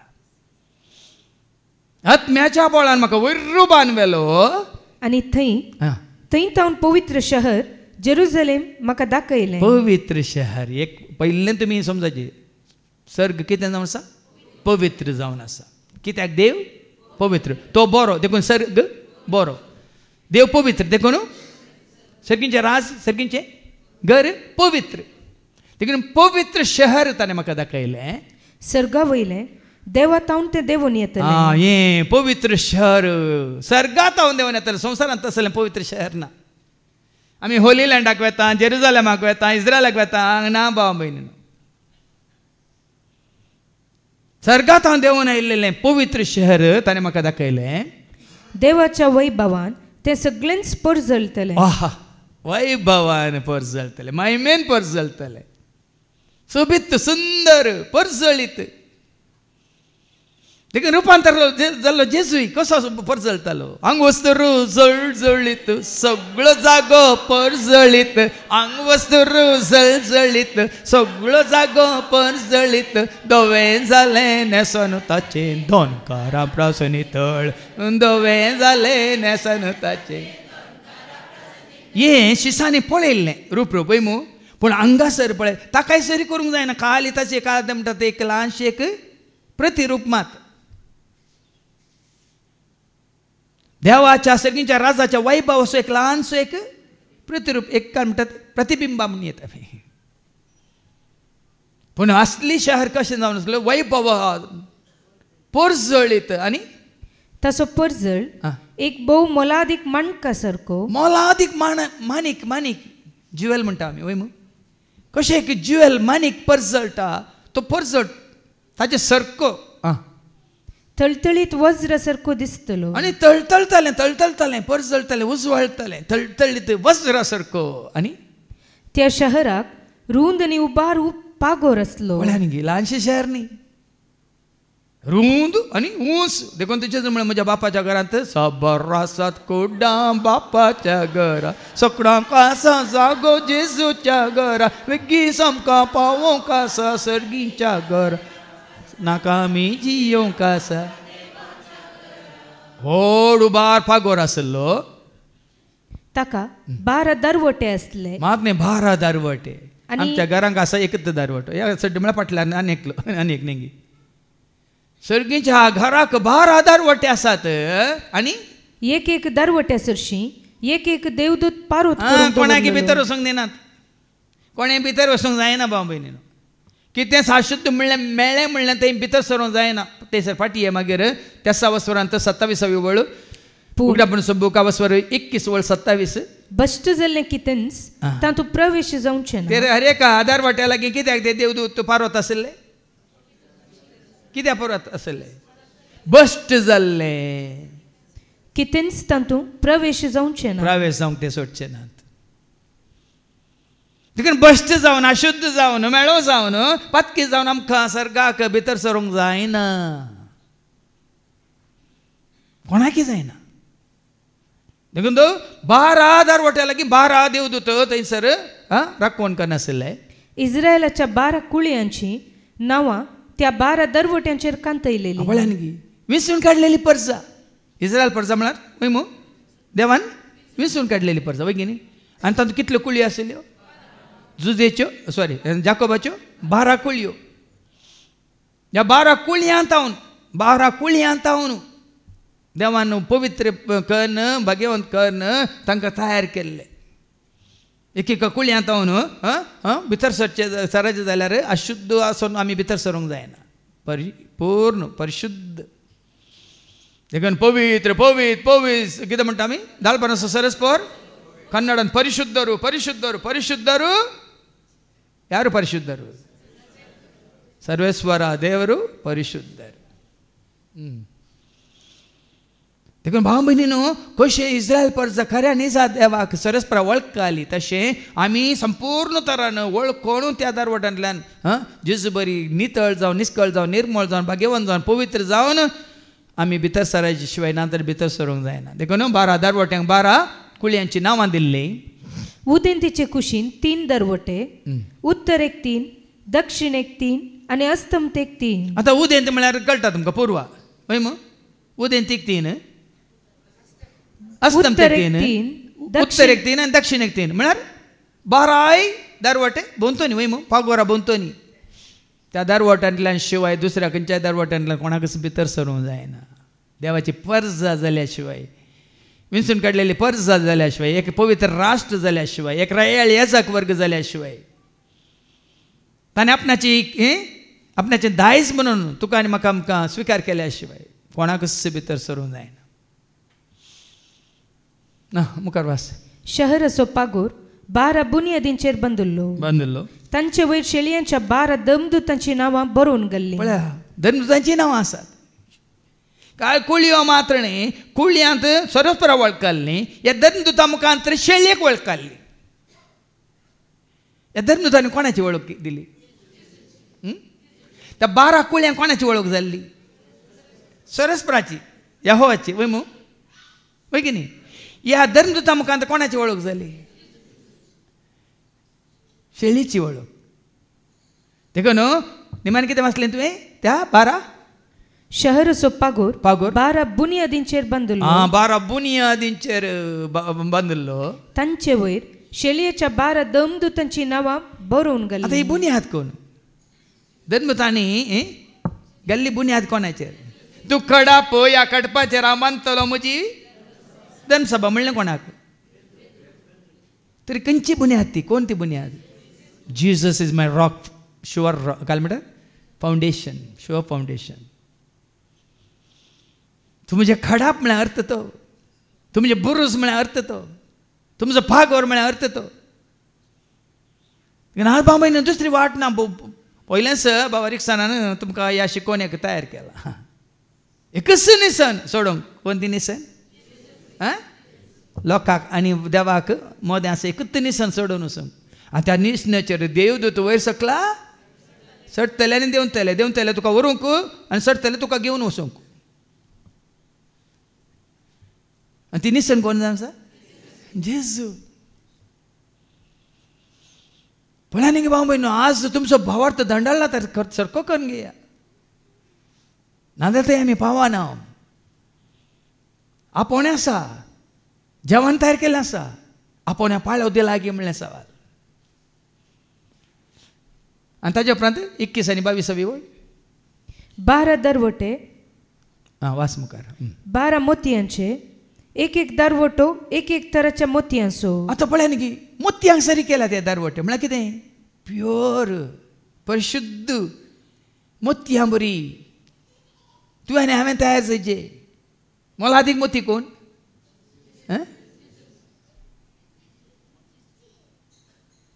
आत्म्याच्या बोळान म्हाका वयर बांदवेलो आनी थंय तावन पवित्र शहर जेरुसलेम म्हाका दाखयलें. पवित्र शहर एक पयलें तुमी समजाचें. सर्ग कितें जावन आसा? पवित्र जावन आसा. कित्याक? देव पवित्र, तो बरो देखून सर्ग बरो. देव पवित्र देखून सर्गींचें राज, सर्गींचें घर पवित्र. देखून पवित्र शहर ताणें म्हाका दाखयलें. सर्गा वयलें देवा तावन तें देवून येतलें. हें पवित्र शहर सर्गा तावन देवून येतलें. संवसारांत तसलें पवित्र शहर ना. आमी होली लँडाक वेता, जेरुसलेमाक वेता, इस्रायलाक वेता, ना भाव भयणी. सर्गात हांव देवून आयिल्लें पवित्र शहर ताणें म्हाका दाखयलें. देवाच्या वैभवान तें सगळेंच परजळटलें. वैभवान परजळटलें, महिमेन परजळटलें, सोबीत सुंदर परजळीत. देखून रुपांतर जाल्लो जेजूय कसो परजळटालो. हांग वस्तरू जळजळीत, सगळो जागो परजळीत. हांग वस्तरू जळजळीत, सगळो जागो परजळीत. धवें जालें नेसन ताचें दोनकारां प्रासनितळ. धवें जालें नेसन ताचें. हें शिसांनी पळयल्लें रूप पळय पूण हांगासर पळय ताकाय सरी करूंक जायना. खाली ताचें काळ म्हणटा तें एक ल्हानशें एक प्रतिरूप मात. देवाच्या सर्गींच्या राजाच्या वैभवाचो एक ल्हानसो एक प्रतिरूप, एक काय म्हणटात प्रतिबिंबा म्हणून येता. पूण असली शहर कशें जावन आसलें? वैभव परजळीत आनी ताचो परजळ एक भोव मोलादीक माणका सारको. मोलादीक माणीक माणीक ज्युवेल म्हणटा आमी वय. कशें एक ज्युवेल माणीक परजळटा तो परजळ ताचे सारको तळतळीत वज्र सारको दिसतलो. आनी तळतळतालें तळतळतालें परजळतालें उजवाळटालें तळतळीत वज्रा सारको. आनी त्या शहराक रुंद आनी उबार पागोर आसलो. न्ही ल्हानशें शहर न्ही, रुंद आनी उंच. देखून तुजेच म्हळ्यार म्हज्या बापाच्या घरांत साबर आसात कुडां बापाच्या घरा, सगळ्यांक आसा जागो जेजूच्या घरा, वेगी समका पावोंक आसा सर्गीच्या घरा, नाका आमी जियोंक आसा. व्हड उबार पागोर आसलो. ताका 12 दरवटे आसले. मात न्ही 12 दरवटे. आमच्या घरांक आसा एकच दरवटो. ह्या सड्ड म्हळ्यार फाटल्यान आनीक नेगी. सर्गीच्या घराक 12 दरवटे आसात. आनी एक दरवट्या सरशीं एक देवदूत पारोत कोणाकी भितर वचूंक दिनात. कोणें भितर वचूंक जायना भाव भयणीनो. कितें साशुद्ध म्हणलें मेळ्ळें म्हणलें थंय भितर सरूंक जायना. थंयसर फाटी हे मागीर 13 वस्वरांत 27वी वळ उगडापण बुका वस्वर 21 वळ 27. बश्ट जाल्लें कितेंच तातूंत प्रवेश जावचें ना. ते हर एका आदार वाट्या लागीं कित्याक ते देवदूत पारोत आसले? कित्याक पारोत आसले? बश्ट जाल्लें कितेंच तातूंत प्रवेश जावचें ना. प्रवेश जावंक ते सोडचे नात. देखून बश्ट जावन अशुद्ध जावन मेळो जावन पातकी जावन आमकां सर्गाक भितर सरूंक जायना. कोणाकी जायना. देखून 12 दरवट्या लागीं 12 देवदूत थंयसर राखण करनासले. इस्रायलाच्या 12 कुळयांची नांवां त्या 12 दरवट्यांचेर कांतयलेली. वळ्यान विंचून काडलेली परजा. इस्रायल परजा म्हळ्यार वय देवान विंचून काडलेली परजा वय न्ही. आनी तातूंत कितल्यो कुळयो आशिल्ल्यो? जुजेच्यो जाकोबाच्यो 12 कुळयो. ह्या 12 कुळयांत तावन देवान पवित्र कर्ण भाग्यवंत कर्ण तांकां तयार केल्ले. एक कुळयांत तावन भितर सराचें जाल्यार अशुद्ध आसून आमी भितर सरूंक जायना. पूर्ण परिशुद्ध देखून पवित्र पवित्र पवित्र कितें म्हणटा आमी धालपणाचो सरस्पर कन्नडान परिशुद्धरू परिशुद्धरू परिशुद्धरू यारू परिशुद्धरू सर्वेश्वर देवरू परिशुद्धरू देखून भाव भयणीनो कशें इस्रायल प्रजा खऱ्या निजा देवाक सरस्परा वळखली तशें आमी संपूर्ण तरान वळखून त्या दारवटांतल्यान जेजू बरी नितळ जावन निश्कळ जावन निर्मळ जावन भाग्यवान जावन पवित्र जावन आमी भितर सरायचे शिवाय नातर भितर सरूंक जायना देखून 12 दारवट्यांक 12 कुळयांची नांवां दिल्लीं उदेंतीचे कुशीन 3 दरवटे उत्तरेक 3 दक्षिणेक 3 आनी अस्तंतेक 3 आतां उदेंत म्हळ्यार कळटा तुमकां पूर्वा हय मग उदेंतीक 3 अस्तंतेक 3 उत्तरेक 3 आनी दक्षिणेक 3 म्हळ्यार 12 दारवटे भोंवतणी वय मग पागोरा भोंवतणी त्या दारवटांतल्यान शिवाय दुसऱ्या खंयच्याय दारवटांतल्यान कोणाकच भितर सरूंक जायना देवाची पर्जा जाल्या शिवाय विंचून काडलेली पर्जा जाल्या शिवाय एक पवित्र राष्ट्र जाल्या शिवाय एक रायल येजक वर्ग जाल्या शिवाय ताणें आपणाची दायज म्हणून तुका आनी म्हाका आमकां स्विकार केल्या शिवाय कोणाकच भितर सरूंक जायना ना मुखार वास शहर असो पागोर 12 बुनयादींचेर बांदिल्लो तांचे वयर शेळयांच्या 12 दमदूतांची नांवां बरोवन गेल्लीं पळया दमदूतांची नांवां आसात कांय कुळयो मात्र न्ही कुळयांत सरस्परा वळखली ह्या दमदूता मुखांतर शेळयेक वळखली ह्या दमदूतांनी कोणाची वळख दिली त्या 12 कुळयांक कोणाची वळख जाल्ली सरस्पराची यहोवाची वय मू वय की न्ही ह्या दमदूता मुखांतर कोणाची वळख जाली शेळीची वळख देखून निमाण कितें वाचलें तुवें त्या 12 शहर असो पागोर 12 बुनयादींचेर 12 बुनयादींचेर बांदिल्लो तांचे वयर शेळयेच्या 12 दमदूतांची नांवां बरोवन गेल्लीं आतां ही बुनयाद कोण दमदूतांनी गेल्ली बुनयाद कोणाचेर तूं कडा पळय ह्या कडपाचेर हांव बांदतलो म्हजी धर्मसभा म्हणलें कोणाक तरी खंयची बुनयाद ती कोण ती बुनयाद Jesus is my rock sure rock काय म्हणटा फावंडेशन शुअर फावंडेशन तुमचे खडाप म्हळ्यार अर्थ तो तुमचे बुरूज म्हळ्यार अर्थ तो तुमचो पागोर म्हळ्यार अर्थ तो आज बाबाईन दुसरी वाट ना पयलेंच बाबा रिक्सानान तुमकां ह्या शिकोवण्याक तयार केला एकच निसन सोडूंक कोण ती निसन लोकांक आनी देवाक मोदें आसा एकच निसन सोडून वचूंक आनी त्या निसण्याचेर देवदूत वयर सकला चडटले आनी देंवतले तुका व्हरूंक आनी चडटले तुका घेवन वचूंक आनी ती निसन कोण जावन आसा जेजू पळया न्ही भाव भयणो आज तुमचो भावार्थ दंडाळला तर सरको करून घेया नाजाल्यार थंय आमी पावना आपोवणें आसा जेवण तयार केलें आसा आपोवण्या पाळ्यो दे लागीं म्हणलें सवाल आनी ताजे उपरांत 21 आनी 22 वळ 12 दरवटे वास मुखार 12 मोतयांचे एक दरवटो एक तराच्या मोतयांचो आतां पळया न्ही की मोतयांक सरी केला ते दरवटे म्हळ्यार कितें प्युअर परिशुद्ध मोतयां बरी तुवें आनी हांवें तयार जायचे मोलादीक मोती कोण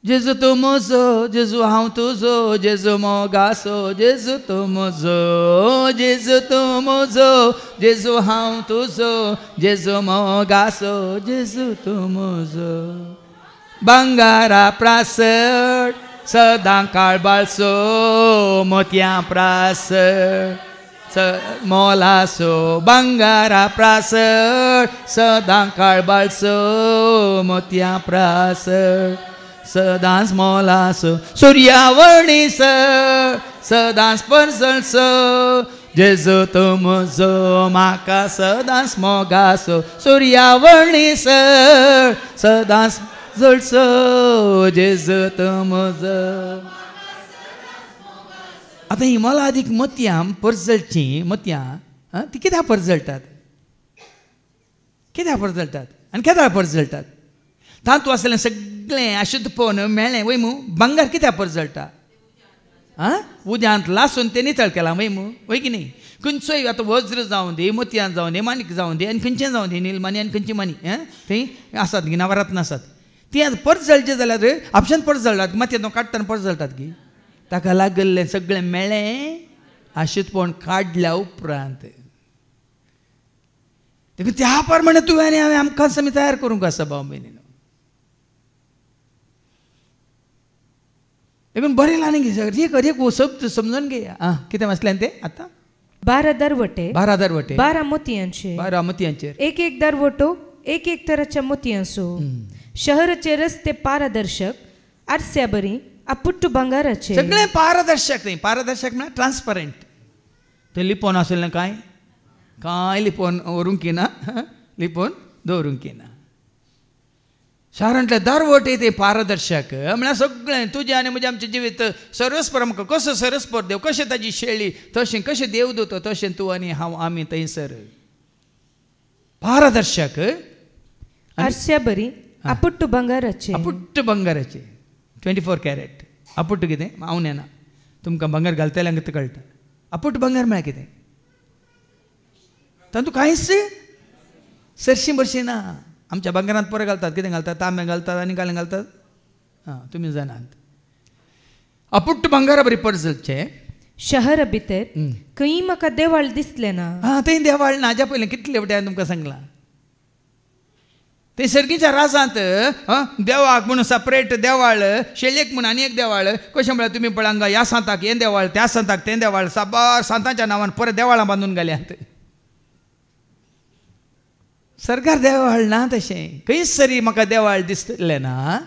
जेजू तूं म्हजो जेजू हांव तुजो जेजू मोगासो जेजू तूं म्हजो जेजू तूं म्हजो जेजू हांव तुजो जेजू मोगासो जेजू तूं म्हजो बंगारा प्रासड सदां काळबाळसो मोतयां प्रासड मोलासो बंगारा प्रासड सदां काळबाळसो मोतयां प्रासड सदांच मोलासो सुर्यावणीस सदांच परसळसो जेजू तूं म्हजो म्हाका सदांच मोगासो सुर्यावणीस सदांच जळसो जेजू तूं म्हजो आतां ही मोलादीक मोतयां परजळची मोतयां ती कित्याक परजळटात आनी केदां परजळटात तांतू आसलें सगळें अशुध्द पोवन मेळ्ळें वय मू बंगार कित्याक परजळटा उद्यांत लासून ते नितळ केला वय की नाही खंयचोय आतां वज्र जावं दी मोतयां जावं दी माणिक जावं दी आनी खंयचें जावं दी नीलमणी आनी खंयची मणी थंय आसात गी नवरत्न आसात ती आतां परत जळचें जाल्यार आपशान परत जळटात मातयेंतलो काडटना परत जळटात गी ताका लागल्लें सगळें मेळ्ळें आशीतपण काडल्या उपरांत देखून त्या प्रमाणे तुवें आनी हांवें आमकां आमी तयार करूंक आसा भाव भयणीनो देखून बरें ल्हान घे एक शब्द समजून घेया कितें वाचलें तें आतां 12 दरवटे 12 दरवटे 12 मोतयांचे 12 मोतयांचेर एक दरवटो एक तराच्या मोतयांचो शहराचे रस्ते पारदर्शक आरस्या बरी पुट्ट भांगाराचे सगळें पारदर्शक न्ही पारदर्शक म्हळ्यार ट्रान्सपरंट ते लिपोवन आसलें कांय लिपोवन व्हरूंक ना लिपोवन दवरूंक ना शारांतले दरवटे ते पारदर्शक म्हळ्यार सगळें तुजें आनी म्हजें आमचें जिवीत सरस्पर आमकां कसो सरस्पर देव कशें ताजी शेळी तशें कशें देवदूत तशें तूं आनी हांव आमी थंयसर पारदर्शक आरस्या बरी पुट्ट भांगाराचे 24 कॅरेट अपुट्ट कितें हांव नेना तुमकां भांगर घालतल्यांक तें कळटा अपुट्ट भांगर म्हळ्यार कितें तातूंत कांयच सरशीं बरशीं ना आमच्या भांगरांत परां घालतात कितें घालतात तांबे घालतात आनी कालें घालतात तुमी जाणात अपुट्ट भांगारा बरी परजलचे शहरा भितर खंय म्हाका देवाळ दिसलें ना थंय देवाळ ना हाज्या पयलीं कितले फावटी हांवें तुमकां सांगलां ते सर्गीच्या राजांत देवाक म्हणून सपरेट देवाळ शेळयेक म्हणून आनी एक देवाळ कशें म्हळ्यार तुमी पळय ह्या सांताक हें देवाळ त्या सांताक तें देवाळ साबार सांतांच्या नांवान परत देवाळां बांदून घाल्यात सरकार देवाळ ना तशें खंयच सरी म्हाका देवाळ दिसलें ना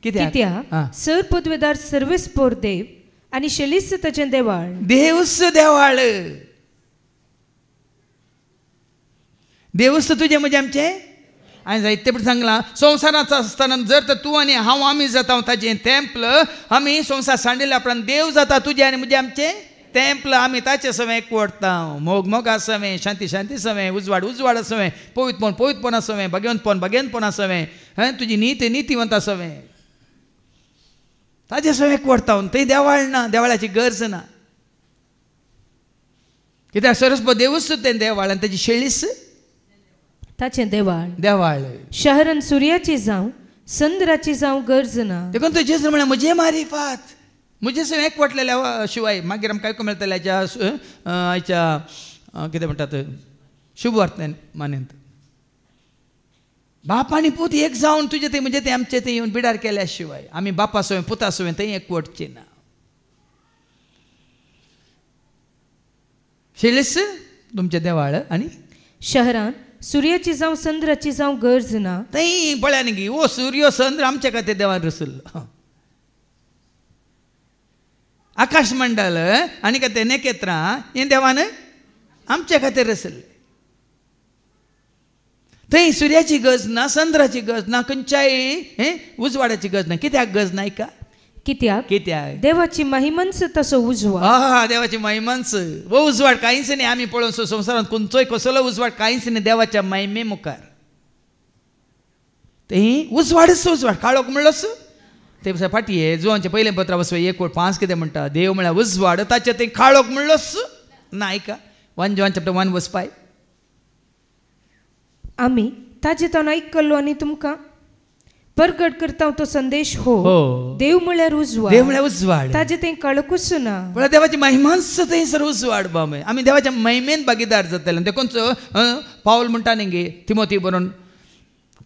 कित्याक सर पदवेदार सर्वेस्पोर देव आनी शेलीस ताचें देवाळ देवस देवाळ देवस तुजें म्हजें आमचें हांवें जायते फावटी सांगलां संवसारांत आसतना जर तर तूं आनी हांव आमी जाता ताजें तेंपल आमी संवसार सांडिल्ल्या उपरांत देव जाता तुजें आनी म्हजें आमचें तेंपल आमी ताचे सवें एकवटता मोग मोगा सवें शांती शांती सवें उजवाड उजवाड सवें पवित्रपण पवित्रपणा सवें भगवंतपण भगवंतपणा सवें तुजी नीती नितीवंता सवें ताचे सवें एकवटता थंय देवाळ ना देवाळाची गरज ना कित्याक सरस्वत देवूच तें देवाळ आनी ताची शेळीस ताचें देवाळ देवाळ शहरान सुर्याची जावं चंद्राची जावं गरज ना देखून तो जेजू म्हळ्यार म्हजे मारिफात म्हजे सवें एकवटलेल्या शिवाय मागीर आमकां आयकूंक मेळटलें हाच्या कितें म्हणटात शुभ वार्तेन मानेंत बाप आनी पूत एक जावन तुजें तें म्हणजे तें आमचें तें येवन बिडार केल्या शिवाय आमी बापा सवें पुता सवें थंय एकवटचें ना शेळीस तुमचें देवाळ आनी शहरान सुर्याची जावं चंद्राची जावं गरज ना थंय पळया न्ही गी ओ सूर्य चंद्र आमचे खातीर देवान रचल्लो आकाश मंडल आनी ते नखेत्रां हें देवान आमचे खातीर रचल्लें थंय सुर्याची गरज ना चंद्राची गरज ना खंयच्याय उजवाडाची गरज ना कित्याक गरज ना कित्याक देवाची महिमन्स तसो उजवाड देवाची महिमन्स वो उजवाड कांयच न्ही आमी पळोवन संवसारांत खंयचोय कसलो उजवाड कांयच न्ही देवाच्या महिमे मुखार थंय उजवाडच उजवाड काळोख म्हणलोस ते फाटी जुवांचे पयलें पत्र वचपा 1:5 कितें म्हणटा देव म्हळ्यार उजवाड ताचे थंय काळोख म्हणलोस ना 1 John chapter 1 verse 5 आमी ताजे तोन आयकल्लो आनी तुमकां परगट करता तो संदेश हो देव म्हळ्यार उजवाड ताजे थंय काळोखूच ना पण देवाची महिमांस थंयसर उजवाड बाबा आमी देवाच्या महिमेन भागीदार जातले देखून पाऊल म्हणटा न्ही तिमोथी बरोवन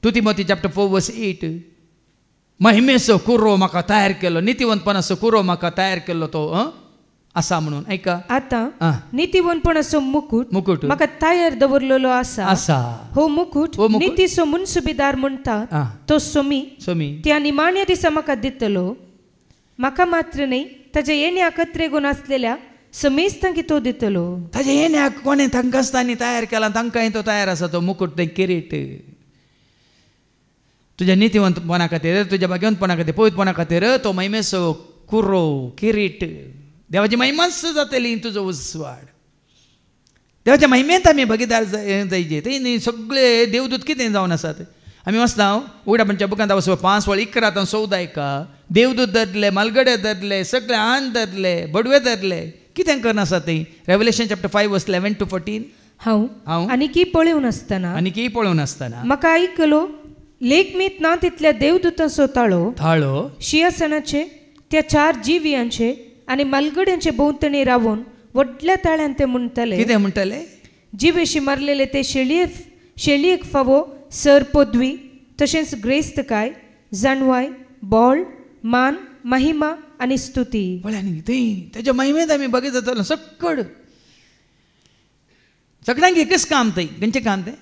2 Timothy chapter 4 verse 8 महिमेचो कुरो म्हाका तयार केलो नितीवंतपणाचो कुरो म्हाका तयार केलो तो आसा म्हणून ऐका आतां नितीवंतपणाचो मुकुट म्हाका तयार दवरलेलो आसा हो मुकुट नितीचो मुनसुबेदार म्हणटा तो सोमी त्या निमाण्या दिसा म्हाका दितलो म्हाका मात्र न्ही ताच्या येण्याक अत्रेगून आसलेल्या समेस्तांकी तो दितलो ताच्या येण्याक कोणें तांकां आसतानी तयार केला तांकांय तो तयार आसा तो मुकुट ते किरीट तुझ्या नितीवंतपणा खातीर तुझ्या भाग्यवंतपणा खातीर पवित्रपणा खातीर तो महिमेचो कुरो किरीट देवाची महिमाच जातली तुजो उजवाड देवाच्या महिमेंत आमी भागीदार जायचे थंय सगळे देवदूत कितें जावन आसात आमी वचना उगड्यापणच्या बुकांत वचप 5:11 14 एका देवदूत धरले, मलगडे धरले, सगळे आण धरले, बडवे धरले, कितें करना आसा ती. रेव्हलेशन चॅप्टर 5 वर्स 11 to 14. हांव आनीकी पळोवन आसतना म्हाका आयकलो लेखमीत ना तितल्या देवदूतांचो ताळो शिंहासनाचे त्या 4 जिव्यांचे आनी मलगड्यांचे भोंवतणी रावून व्हडल्या ताळ्यान ते म्हणटले, कितें म्हणटले, जिवेशी मारलेले ते शेळयेक फावो सर पदवी, तशेंच ग्रेस्तकाय, जाणवाय, बोळ, मान, महिमा आनी स्तुती. तेज्या महिमेंत आमी बघत जातलो सगळ्यांक एकच काम थंय. खंयचें काम तें?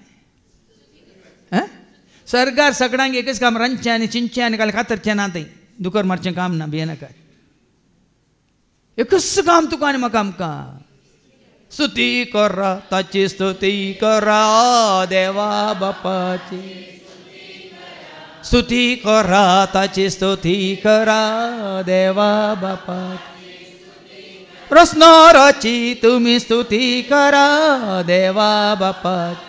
सरकार सगळ्यांक एकच काम, रांदचें आनी चिंचें आनी काल कातरचें ना थंय, दुकर मारचें काम ना, भियेनाका. एकच काम तुका आनी म्हाका आमकां. स्तुती करा, ताची स्तुती करा देवा बापाची, स्तुती करा, ताची स्तुती करा देवा बापाची. प्रश्नाराची तुम्ही स्तुती करा देवा बापाची,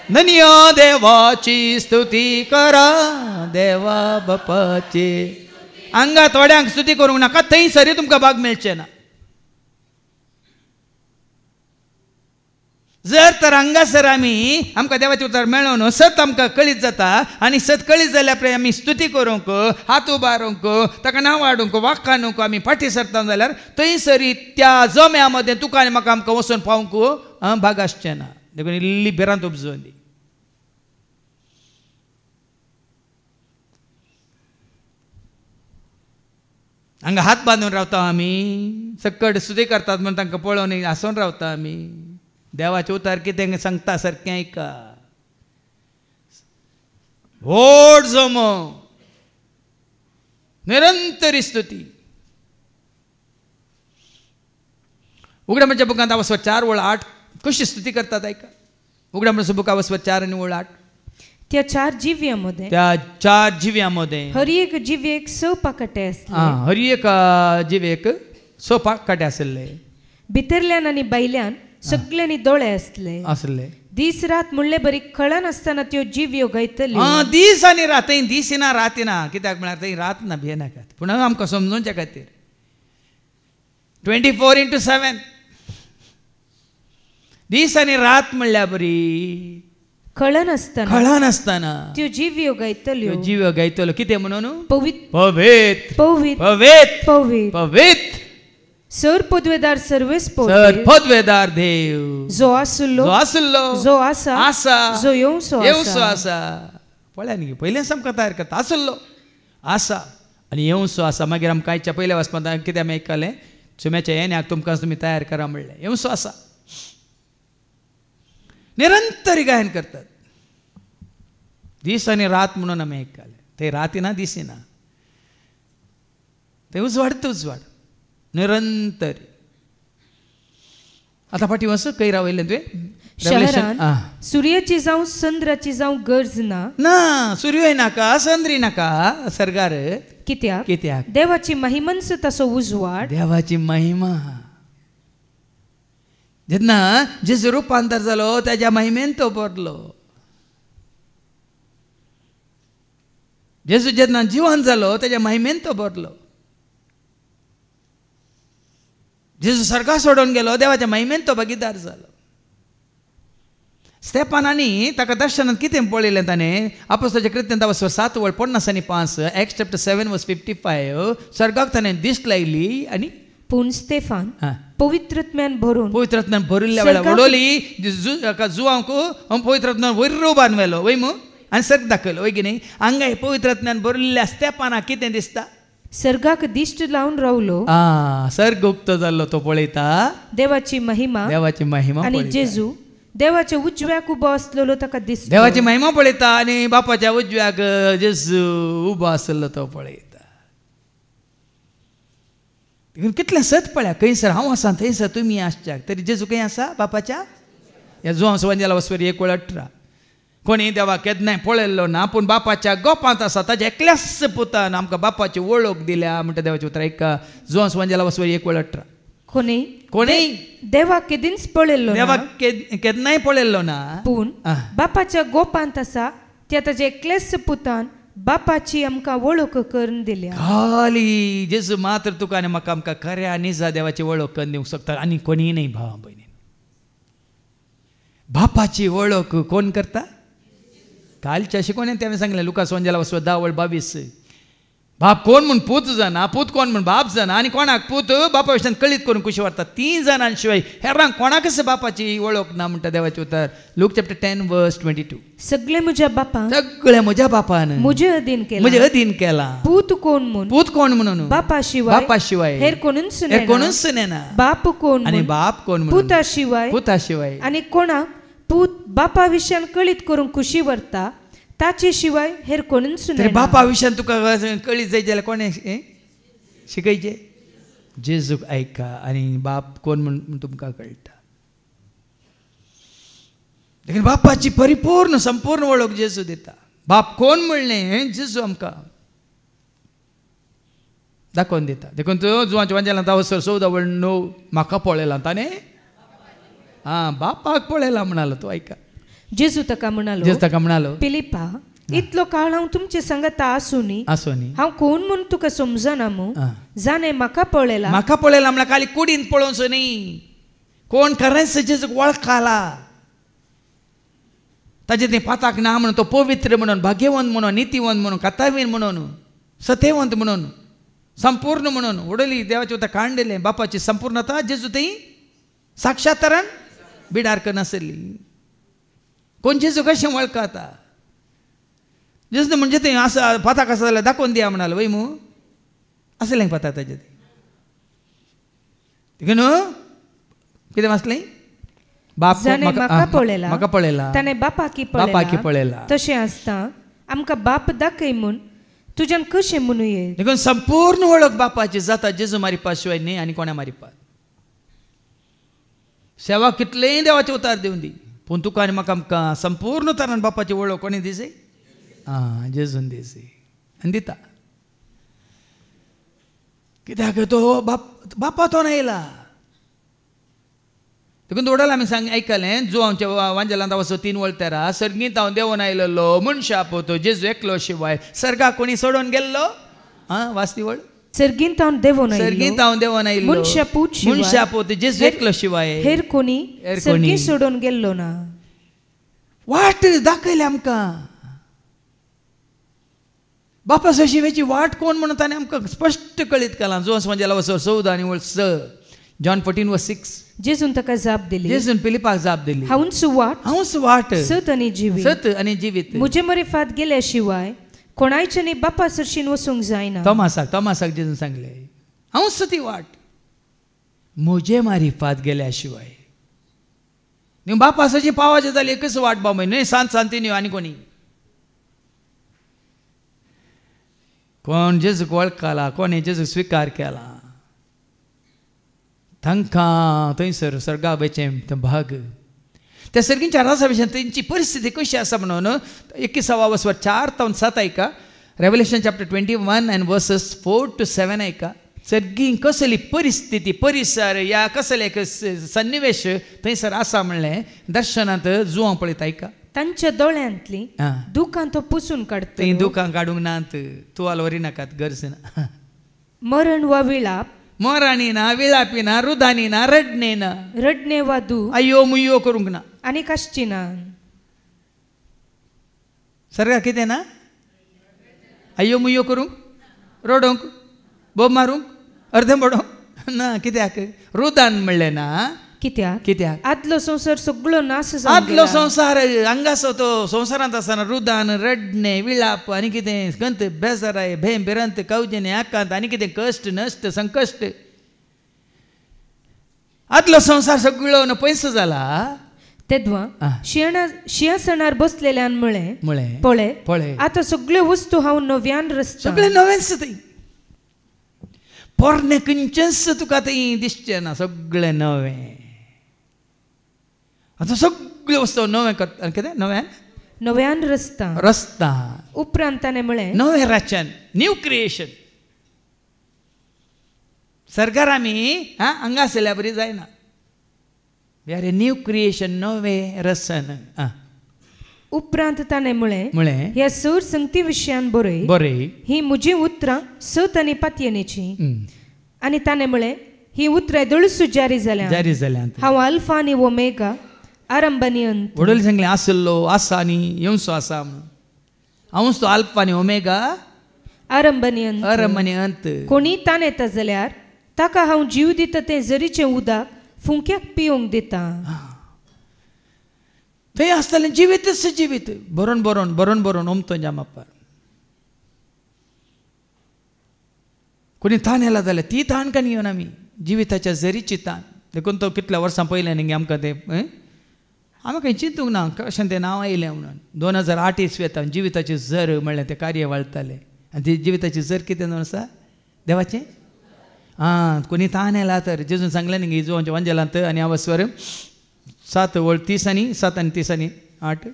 धन्य देवाची स्तुती करा देवा बापाची. हांगा थोड्यांक स्तुती करूंक नाका, थंय सरी तुमकां भाग मेळचे ना. जर तर हांगासर आमकां देवाचे उतर मेळो न्हू, सत आमकां कळीत जाता, आनी सत कळीत जाल्या उपरांत आमी स्तुती करूंक, हात उबारूंक, ताका नांव वाडूंक, वाखानूंक आमी फाटी सरता जाल्यार थंय सरी त्या जम्या मदें तुका आनी म्हाका आमकां वचून पावूंक भाग आसचें ना. देखून इल्ली भिरांत उपजोवन दी. हांगा हात बांदून रावता आमी, सकट स्तुती करतात म्हूण तांकां पळोवन हांसून रावता आमी. देवाचे उतार कितें सांगता सारकें ऐका. व्हड जमो, निरंतरी स्तुती. उगडामणच्या बुकांत अवस्वर 4:8 कशी स्तुती करतात ऐका. उगडामणचं बुक अवस्वर 4:8. त्या 4 जिव्यांमध्ये, त्या 4 जिव्यांमध्ये हर एक जिवेक 6 पाकटे आसले. हर एक जिवेक 6 पाकटे आसले. भितरल्यान आनी भायल्यान सगळ्यांनी दोळे असले. दीस रात म्हणले बरी कळन आसतना त्यो जिव्यो गायतल्यो. दीस आनी रात, थंय दीस ना रात ना, कित्याक म्हळ्यार थंय रात ना, भियेनाका. पूण आमकां समजोवच्या खातीर 24/7 दीस आनी रात म्हणल्यार बरी कळन आसतना त्यो जिव्यो गायतल्यो. जिव्यो गायतल्यो कितें म्हणून? पवित्र पवित्र पवित्र पवित्र पवित्र पवित्र. सर पदवेदार सर्वेस पदवेदार देव जो आसलो जो आसा जो येवसो आसा. पळया न्ही, पयलेंच आमकां तयार करता. आसलो, आसा आनी येवसो आसा. मागीर आमकां आयच्या पयल्या वचपांत कितें आमी आयकलें, सुम्याच्या येण्याक तुमकां तुमी तयार करा म्हणलें. येवसो आसा. निरंतरी गायन करतात, दीस आनी रात म्हणून आमी आयकलें. थंय रातीना दिसिना, थंय उजवाड निरंतर. आता फाटी वच खंय रावयलें तुवें? सूर्याची जावं चंद्राची जावं गरज ना. सूर्य नाका, चंद्री नाका, सरकार. कित्याक देवाची महिमन्स तसो उजवाड. देवाची महिमा. जेन्ना जेजू रुपांतर जालो तेज्या महिमेन तो भरलो. जेजू जेन्ना जिवंत जालो तेज्या महिमेन तो भरलो. जेजू सर्गा सोडून गेलो, देवाच्या महिमेन तो भागीदार जालो. स्तेफानानी ताका दर्शनांत कितें पळयलें ताणें? अपोस्तलाच्या कृत्यांत 7:50 Acts chapter 7:55 सर्गाक ताणें दिश्ट लायली. आनी पूण स्तेफान पवित्रात्म्यान भरिल्ल्या वेळार उडोली जुवांक पवित्रात्म्यान वयर उबारून व्हेलो वय मू आनी सर्ग दाखयलो वय की न्ही. हांगा पवित्रात्म्यान भरिल्ल्या स्तेफानाक कितें दिसता? सर्गाक दिश्ट लावन रावलो. सर्ग उक्तो जाल्लो तो पळयता. देवाची महिमा आनी जेजू देवाच्या उजव्याक उबो आसलेलो ताका दिसता. देवाची महिमा पळयता आनी बापाच्या उजव्याक जेजू उबो आसलो तो पळयता. कितलें सत पळया. खंयसर हांव आसा, थंयसर तुमी आसच्याक. तरी जेजू खंय आसा? बापाच्या ह्या जुवांस वंजेला वसवरी 1:18. कोणी देवा केन्नाय पळयल्लो ना, पूण बापाच्या गोपांत आसा. ताच्या एकल्याच पुतान आमकां बापाची वळख दिल्या म्हणटा देवाचें उतर. एका जुवांस वंजेला वसवरी 1:18. कोणी देवा केदींच पळयल्लो, देवा केन्नाय पळयल्लो ना, पूण बापाच्या गोपांत आसा. त्या ताच्या एकल्याच पुतान बापाची आमकां वळख करून दिल्या. खाली जेजू मात्र तुका आनी म्हाका आमकां खऱ्या निजा देवाची वळख करून दिवंक शकता आनी कोणीय नाही. भावा भयणी, बापाची वळख कोण करता? कालच्या शिकवण्यात त्याने सांगले लुकास 10:22 बाप कोण म्हूण पूत जाणा, पूत कोण म्हूण बाप जाणा आनी कोणाक पूत बापा विशयान कळीत करून खुशी वाटता. 3 जाणां शिवाय हेरांक कोणाकच बापाची वळख ना म्हणटा देवाचे उतर. लूक चॅप्टर 10:22 सगळे म्हज्या बापान, सगळे म्हज्या बापान म्हजे अधीन केला, म्हजे अधीन केला. पूत कोण म्हूण, पूत कोण म्हणून बापा शिवाय, बापा शिवाय हेर कोणूच नेना. बाप कोण आनी बाप कोण म्हणून पुता शिवाय आनी कोणाक पूत बापा विशयान कळीत करून खुशी व्हरता ताचे शिवाय हेर कोणूच नाही. बापा विशयान तुका कळीत जाय जाल्यार कोणे शिकयचे? जेजूक ऐका आनी बाप कोण म्हणून तुमकां कळटा. देखीन बापाची परिपूर्ण संपूर्ण वळख जेजू दिता. बाप कोण म्हणलें जेजू आमकां दाखोवन दिता. देखून तो जुवांच्या वांजेलां 10:14 म्हाका पळयला ताणे बापाक पळयला म्हणालो. तो ऐका जेजू ताका म्हणालो, पिलिपा, इतलो काळ हांव तुमचे सांगता आसुनी हांव कोण म्हूण तुका समजना मू? जाणे म्हाका पळयला म्हळ्यार खाली कुडीन पळोवंच न्ही. कोण खरेंच जेजूक वळखला. ताजे तें पाताक ना म्हणून, तो पवित्र म्हणून, भाग्यवंत म्हणून, नितीवंत म्हणून, कथावीर म्हणून, सत्यवंत म्हणून, संपूर्ण म्हणून उडली देवाचे उतर कांडले. बापाची संपूर्णता जेजू थंय साक्षात्कारान बिडारक नासली. कोण जेजू कशें वळखता? जेजू म्हणजे ते असं पाताक आसा जाल्यार दाखोवन दिया म्हणालो वय मू असलें पाताक ताजें देखून कितें वाचलें? बाप म्हाका पळयला ताणें बापाकी पळयला. तशें आसता आमकां बाप दाखय म्हूण तुज्यान कशें म्हणूये. देखून संपूर्ण वळख बापाची जाता जेजू मारिपा शिवाय न्ही आनी कोण्या मारिपा. सेवा कितलेंय देवाचे उतार दिवन दी पूण तुका आनी म्हाका आमकां संपूर्ण तरान बापाची वळख कोणी दिसे? जेजून दिसे आनी दिता. कित्याक तो बापा तो आयला. देखून ओडला आमी आयकलें जुवांच्या वांजेलांत 3 वळतेरा सर्गींत हांव देंवन आयलो मनशा पोतो जेजू एकलो शिवाय सर्गाक कोणी सोडून गेल्लो. वाचती वळ सर्गींत हांव देंवन आयलो मनशा पोतो जेजू एकलो शिवाय हेर कोणी सोडून गेल्लो ना. वाट दाखयली आमकां. बापा शिवायची वाट कोण म्हणून ताणें आमकां स्पश्ट कळीत केलां. जुवांस वांजेला 14 आनी 6 जॉन 14:6 जेजून ताका जाप दिली. जेजून पिलिपाक जाप दिली. हांवूच वाट सत आनी जिवीत. म्हजे मरेफात गेल्या शिवाय कोणायच्यानी बापा सरशीन वचूंक जायना. तोमासाक जेजून सांगले हांवूच ती वाट. म्हजे मारिफात गेल्या शिवाय न्ही बापा सरशी पावाचे जाली एकच वाट बाबा न्ही सांती आनी कोण जेजूक वळखला कोणी जेजूक स्विकार केला तांकां थंयसर सर्गाबेचें भाग. त्या सर्गींच्या रासा विशयान तेंची परिस्थिती कशी आसा म्हणून 21:4-7 ऐका. Revelation chapter 21 and verses 4 to 7 ऐका. सर्गीं कसली परिस्थिती परिसर या कसले सन्निवेश थंयसर आसा म्हणलें दर्शनांत जुवां पळयत ऐका. तांच्या दोळ्यांतली दुखां तो पुसून काडटा. तीं दुखां काडूंक नात. तुवाल व्हरी नाकात गरज ना. मरण वा विलाप मोराणी ना विलापी ना रुदानी ना रडणे वा दू अय्यो मुय्यो करूंक ना आनी कश्ची ना. सर्गा कितें ना? अय्यो मुय्यो करूंक रडोंक बोब मारूंक अर्दें पडोंक ना. कित्याक? रुदान म्हणलें ना. कित्याक? आदलो संसार सगळो नाश जालो. आदलो संसार हांगासो तो संसारांत आसतना रुदान रडणे विलाप आनी कितें कंत बेजाराय भें बिरंत कवजेने आकांत आनी कितें कश्ट नश्ट संकश्ट आदलो संसार सगळो पयस जाला. तेदवा शिंयासणार बसलेल्यान म्हळें पळय आतां सगळ्यो वस्तू हांव नव्यान रचता. सगळें नवेंच थंय. पोरणे खंयचेंच तुका थंय दिसचें ना. सगळें नवें. आतां सगळ्यो वस्तू नवें करता. कितें नव्यान रचता. उपरांत ताणें म्हळें नवें रचन न्यू क्रिएशन. सर्गार आमी हांगा आसल्या बरी जायना. We are a new creation नवें रचन. उपरांत ताणें म्हळें ह्या सर संगती विशयान बरय ही म्हजी उतरां 7 आनी 5 येणेची. आनी ताणें म्हळें ही उतरां दळसूच जारी जाल्यात. हांव अल्फा आनी ओमेगा आरंभ आनी अंत. वडील सांगलें आसलो आसा आनी येवचो आसा म्हणून. हांवूच तो अल्फा आनी ओमेगा आरंभ आनी अंत. कोणी ताण येता जाल्यार ताका हांव जीव दिता तें जरीचें उदक फुंक्याक पिवंक दिता. थंय आसतलें जिवीत बरोवन बरोवन ओमतो जामापार. कोणी ताण येला जाल्यार ती ताण कान घेवन आमी जिविताच्या जरीची ताण. देखून तो कितल्या वर्सां पयलें न्ही आमकां तें आमी खंय चिंतूंक ना कशें तें नांव आयलें म्हणून. 2008 इसवेंत जिविताची झर म्हणलें तें कार्य वाळटालें. आनी ती जिविताची झर कितें जावन आसा देवाचें. कोणी ताण येला तर जेजून सांगलें न्ही इजोवांच्या वंजलांत आनी हांव स्वर 7:30 आनी 7 आनी 30 आनी 8.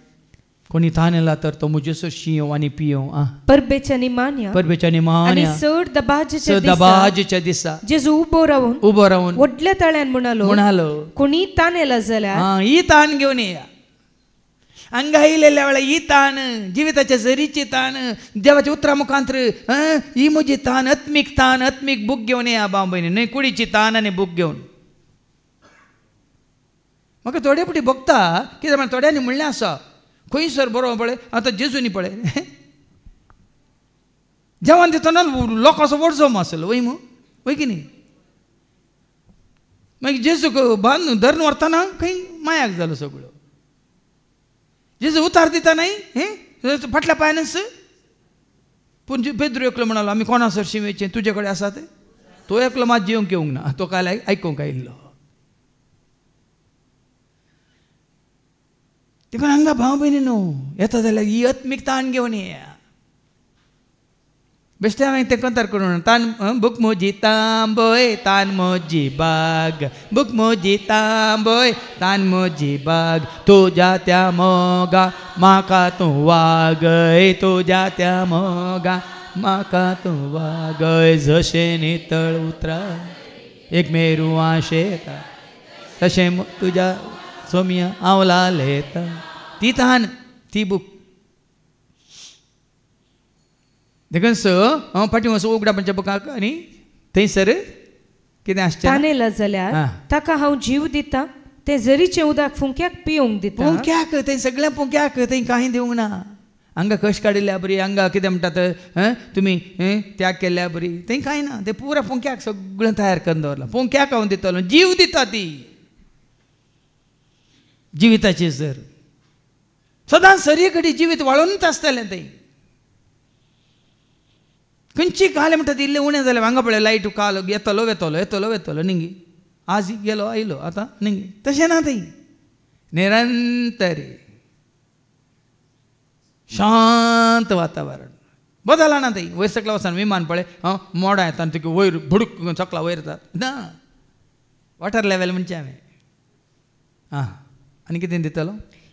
कोणी ताण येला तर तो मुजेसो शियो आनी पियो. परबेच्या निमाण्या आनी चड दबाजाच्या दिसा जेजू उबो रावन व्हडल्या ताळ्यान म्हणालो कोणी ताण येला जाल्यार ही ताण घेवन येया. हांगा येयलेल्या वेळार ही ताण जिविताच्या जरीची ताण देवाच्या उतरा मुखांतर ही म्हजी ताण आत्मीक बूक घेवन येया भाव भयणी. न्हय कुडीची ताण आनी बूक घेवन. म्हाका थोडे फावटी बघता कितें म्हण थोड्यांनी म्हणलें आसा खंयसर बरो पळय आतां जेजूनी पळय जेवण दितना लोकांचो व्हड जम आसलो वय की न्ही. मागीर जेजूक बांदून धरून व्हरतना खंय मायाक जालो सगळो. जेजू उतार दिता न्हय फाटल्या पांयानच. पूण पेद्रू एकलो म्हणालो आमी कोणासर शिंवेचें तुजे कडेन आसा तें. तो एकलो मात जेवंक येवंक ना तो काल आयकूंक आयिल्लो. देखून हांगा भाव भयणी न्हू येता जाल्यार ही आत्मीक ताण घेवन येया. बेश्टे हांवें तें कंतार करून तान बूक म्हजी तांबय तान म्हजी बाग बूक म्हजी तांबय तान म्हजी बाग तुज्या त्या मोगा म्हाका तूं वागय तुज्या त्या मोगा म्हाका तूं वागय. जशें नितळ उतरां एक मेरू आशेता तशें तुज्या सोमिया आवला लेता. ती तान ती बूक. देखून फाटीं वचून उगडा पंच्या बुकाक आनी थंयसर कितें आसचें ताण येला जाल्यार ताका हांव जीव दिता तें जरीचें उदक फुंक्याक पिवंक दिता. पुंक्याक थंय सगळ्या पुंक्याक थंय कांय दिवंक ना. हांगा कश्ट काडिल्ल्या बरी हांगा कितें म्हणटात तुमी त्याग केल्ल्या बरी थंय कांय ना. तें पुरा पुंक्याक सगळें तयार करून दवरलां. पुंक्याक हांव दितलो जीव दिता ती जिविताची झर. सदांच सरी घडी जिवीत वाळूनच आसतलें थंय. खंयची काल म्हणटा इल्लें उणें जालें हांगा पळय लायट काल येतलो निंगी आज गेलो आयलो आतां निंगी तशें ना थंय. निरंतर शांत वातावरण बदला ना थंय. वयर सकला वचून विमान पळय मोडा येता आनी तुका वयर भुडूक सकला वयर येतात ना. वॉटर लेवल म्हणचे हांवें. आनी कितें दितलो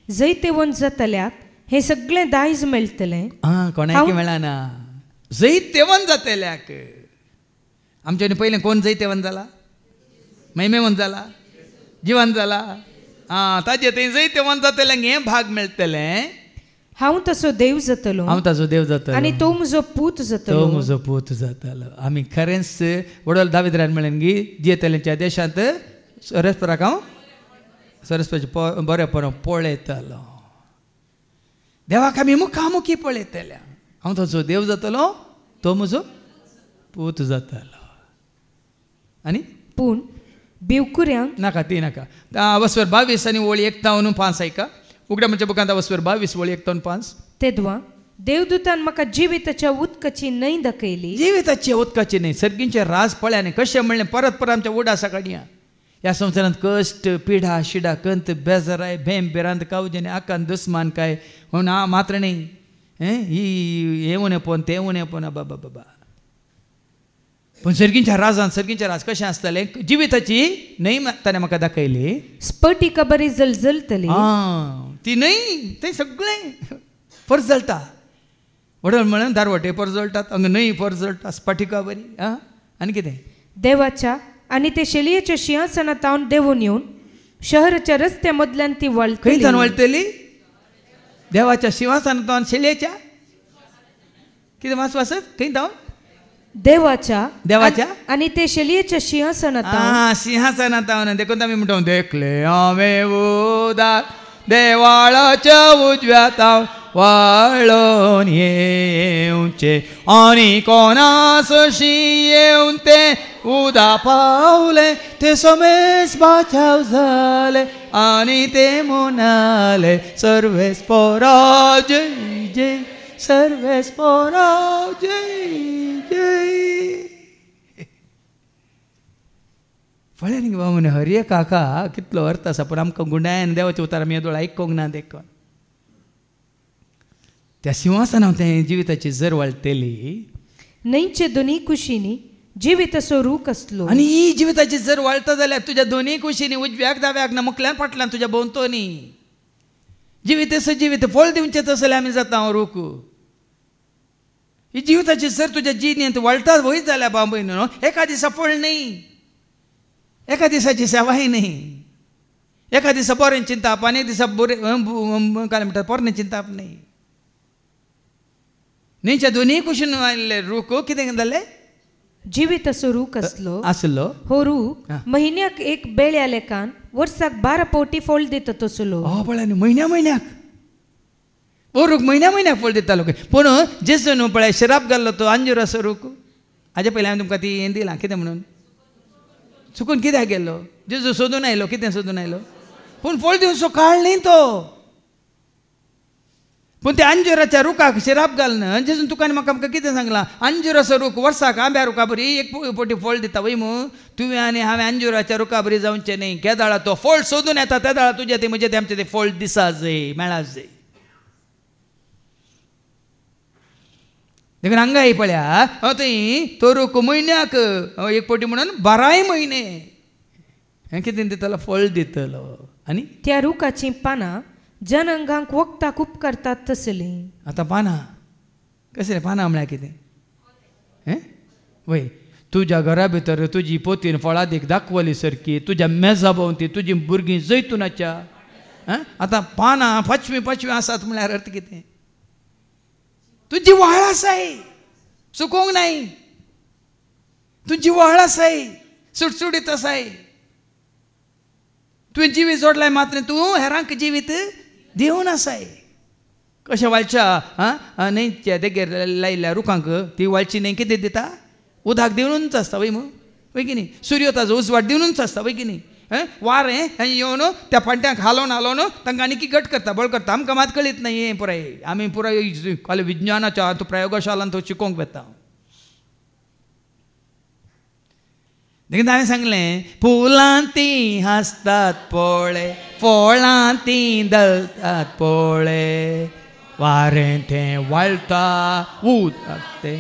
जैते वन जातल्याक हें सगळें दायज मेळटलें. कोणाक मेळना. जैतेवन जातल्याक आमच्या पयलें कोण जैतेवन जाला महिमेवन जाला जिवन जाला. ताजे थंय जैतेवन जातल्यांक हें भाग मेळटलें. हांव तसो देव जातलो आनी तो म्हजो पूत जातलो. आमी खरेंच वडोल दाविद्रान म्हणलें की जियेतल्यांच्या देशांत सरस्पराक हांव सरस्वतीचें बरेंपण पळयतलो. देवाक आमी मुखामुखी पळयतल्या. हांव तसो देव जातलो तो म्हजो पूत जातलो. आनी पूण भिवकुऱ्यांक नाका ती नाका. वस्वर 22 आनी ओळी 1-5 ऐका. उगड्या म्हणजे बुकांत वस्वर 22 ओळी 1-5. तेदवा देवदूतान म्हाका जिविताच्या उदकाची न्हंय दाखयली. जिविताची उदकाची न्हंय सर्गींचे राज पळय आनी कशें म्हणलें परत आमच्या उडासा काडया. ह्या संवसारांत कश्ट पिढा शिडा कंत बेजाराय भेम बेरांत कावजेने आकांत दुस्मान काय म्हणून मात्र न्ही ही हे उणें पोवन तें उणें पोवन बाबा. पूण सर्गींच्या राज कशें आसतलें जिविताची न्हंय ताणें म्हाका दाखयली. स्फटिका बरी जलजलतली. ती न्हंय तें सगळें परजळटा. वडोळ म्हणून दारवटे परजळटात हांगा न्हंय परजळटा स्फटिका बरी. आनी कितें देवाच्या आनी ते शेलयेच्या सिंहासनांत हांव देंवून येवन शहराच्या रस्त्या मदल्यान ती वळटली. खंयच्यान वळटली देवाच्या सिंहासनात शेळयेच्या किती वाचत खंय जाऊन देवाच्या आणि ते शेळयेच्या सिंहासनात सिंहासनात देखून आम्ही म्हणतो देखले आम्ही उदार देवाळाच्या उजव्यात वाळून येऊचे आणि कोणासशी येऊन ते उदा पावले ते समेस बाचाव झाले आणि ते म्हणाले सर्वेस पोरा जय जय सर्वेस पोरा जय जय. फळे न्ही बाबा म्हणे हरिये काका कितलो अर्थ आसा पण आमकां गुंडायन देवाचें उतार आमी येदोळ आयकोंक ना देखून त्या सिंहासनांत तें जिविताची जर वाळटली न्हयचे दोनी कुशीनी जिवीत असो रूख असलो आनी ही जिविताची जर वाळटा जाल्यार तुज्या दोनी कुशीनी उजव्याक दाव्याक ना मुखल्यान फाटल्यान तुज्या भोंवतणी जिवीत असो जिवीत फळ दिवचें तसले आमी जाता रूख. ही जिविताची जर तुज्या जिणेंत वाळटा वयत जाल्यार बाबा न्हू एका दिसा फळ न्ही एका दिसाची सेवाय न्ही एका दिसा बरें चिंताप आनी एक दिसा बरें काय म्हणटा पोरणे चिंताप न्ही. न्हीच्या दोनी कुशीन आयिल्ले रूख कितें जालें जिवीत असो रूख आसलो हो रूख म्हयन्याक एक बेळ्या लेखान वर्साक 12 पावटी फळ दिता तसलो. पळय न्ही म्हयन्याक हो रूख म्हयन्याक फळ दितालो पूण जेजू न्हू पळय शिराप घाल्लो तो अंजूर असो रूख हाजे पयलीं हांवें तुमकां ती हें दिलां कितें म्हणून चुकून कित्याक गेलो जेजू सोदून आयलो कितें सोदून आयलो पूण फळ दिवचो काळ न्ही तो पूण त्या अंजुराच्या रुखाक शिराप घालना जेजून तुका आनी म्हाका आमकां कितें सांगलां अंजुराचो रूख वर्साक आंब्या रुखा बरी एक पोटी फळ दिता वय मू तुवें आनी हांवें अंजुराच्या रुखा बरी जावचें न्ही केदाळा तो फळ सोदून येता त्या दाळा तुजें ते म्हजें तें आमचें तें फळ दिसा जाय मेळा जाय. देखून हांगा ही पळया थंय तो रूख म्हयन्याक एक पोटी म्हणून 12 म्हयने हें कितें दितालो फळ दितलो आनी त्या रुखाचीं पानां जनअंगांक वखदाक उपकारतात तसलीं. आतां पानां कसलें पानां म्हळ्यार कितें वय तुज्या घरा भितर तुजी पोतीन फळां देख दाखवली सारकी तुज्या मेजा भोंवती तुजीं भुरगीं जैतुनाच्या आतां पानां पांचवीं आसात म्हळ्यार अर्थ कितें तुजी व्हाळ आसाय चुकोवंक नाय तुजी व्हाळ आसाय सुटसुटीत आसाय तुवें जिवीत जोडलाय मात्र तूं हेरांक जिवीत दिवन आसाय. कशें वाळच्या न्हंयच्या देगेर लायिल्ल्या रुखांक ती वाळची न्हंय कितें दिता उदक दिवनूच आसता वय मू वय की न्ही सूर्य ताजो उजवाड दिवनूच आसता वय की न्ही वारें येवन त्या पांट्यांक हालोवन तांकां आनी घट करता बळ करता आमकां मात कळीत न्हय हें पुराय आमी पुराय विज्ञानाच्या प्रयोगशालांत चिकोवंक वेता. देखून हांवें सांगलें फुलां तीं हांसतात पळय फळां तीं दलतात पळय वारें तें वाळटा उदक तें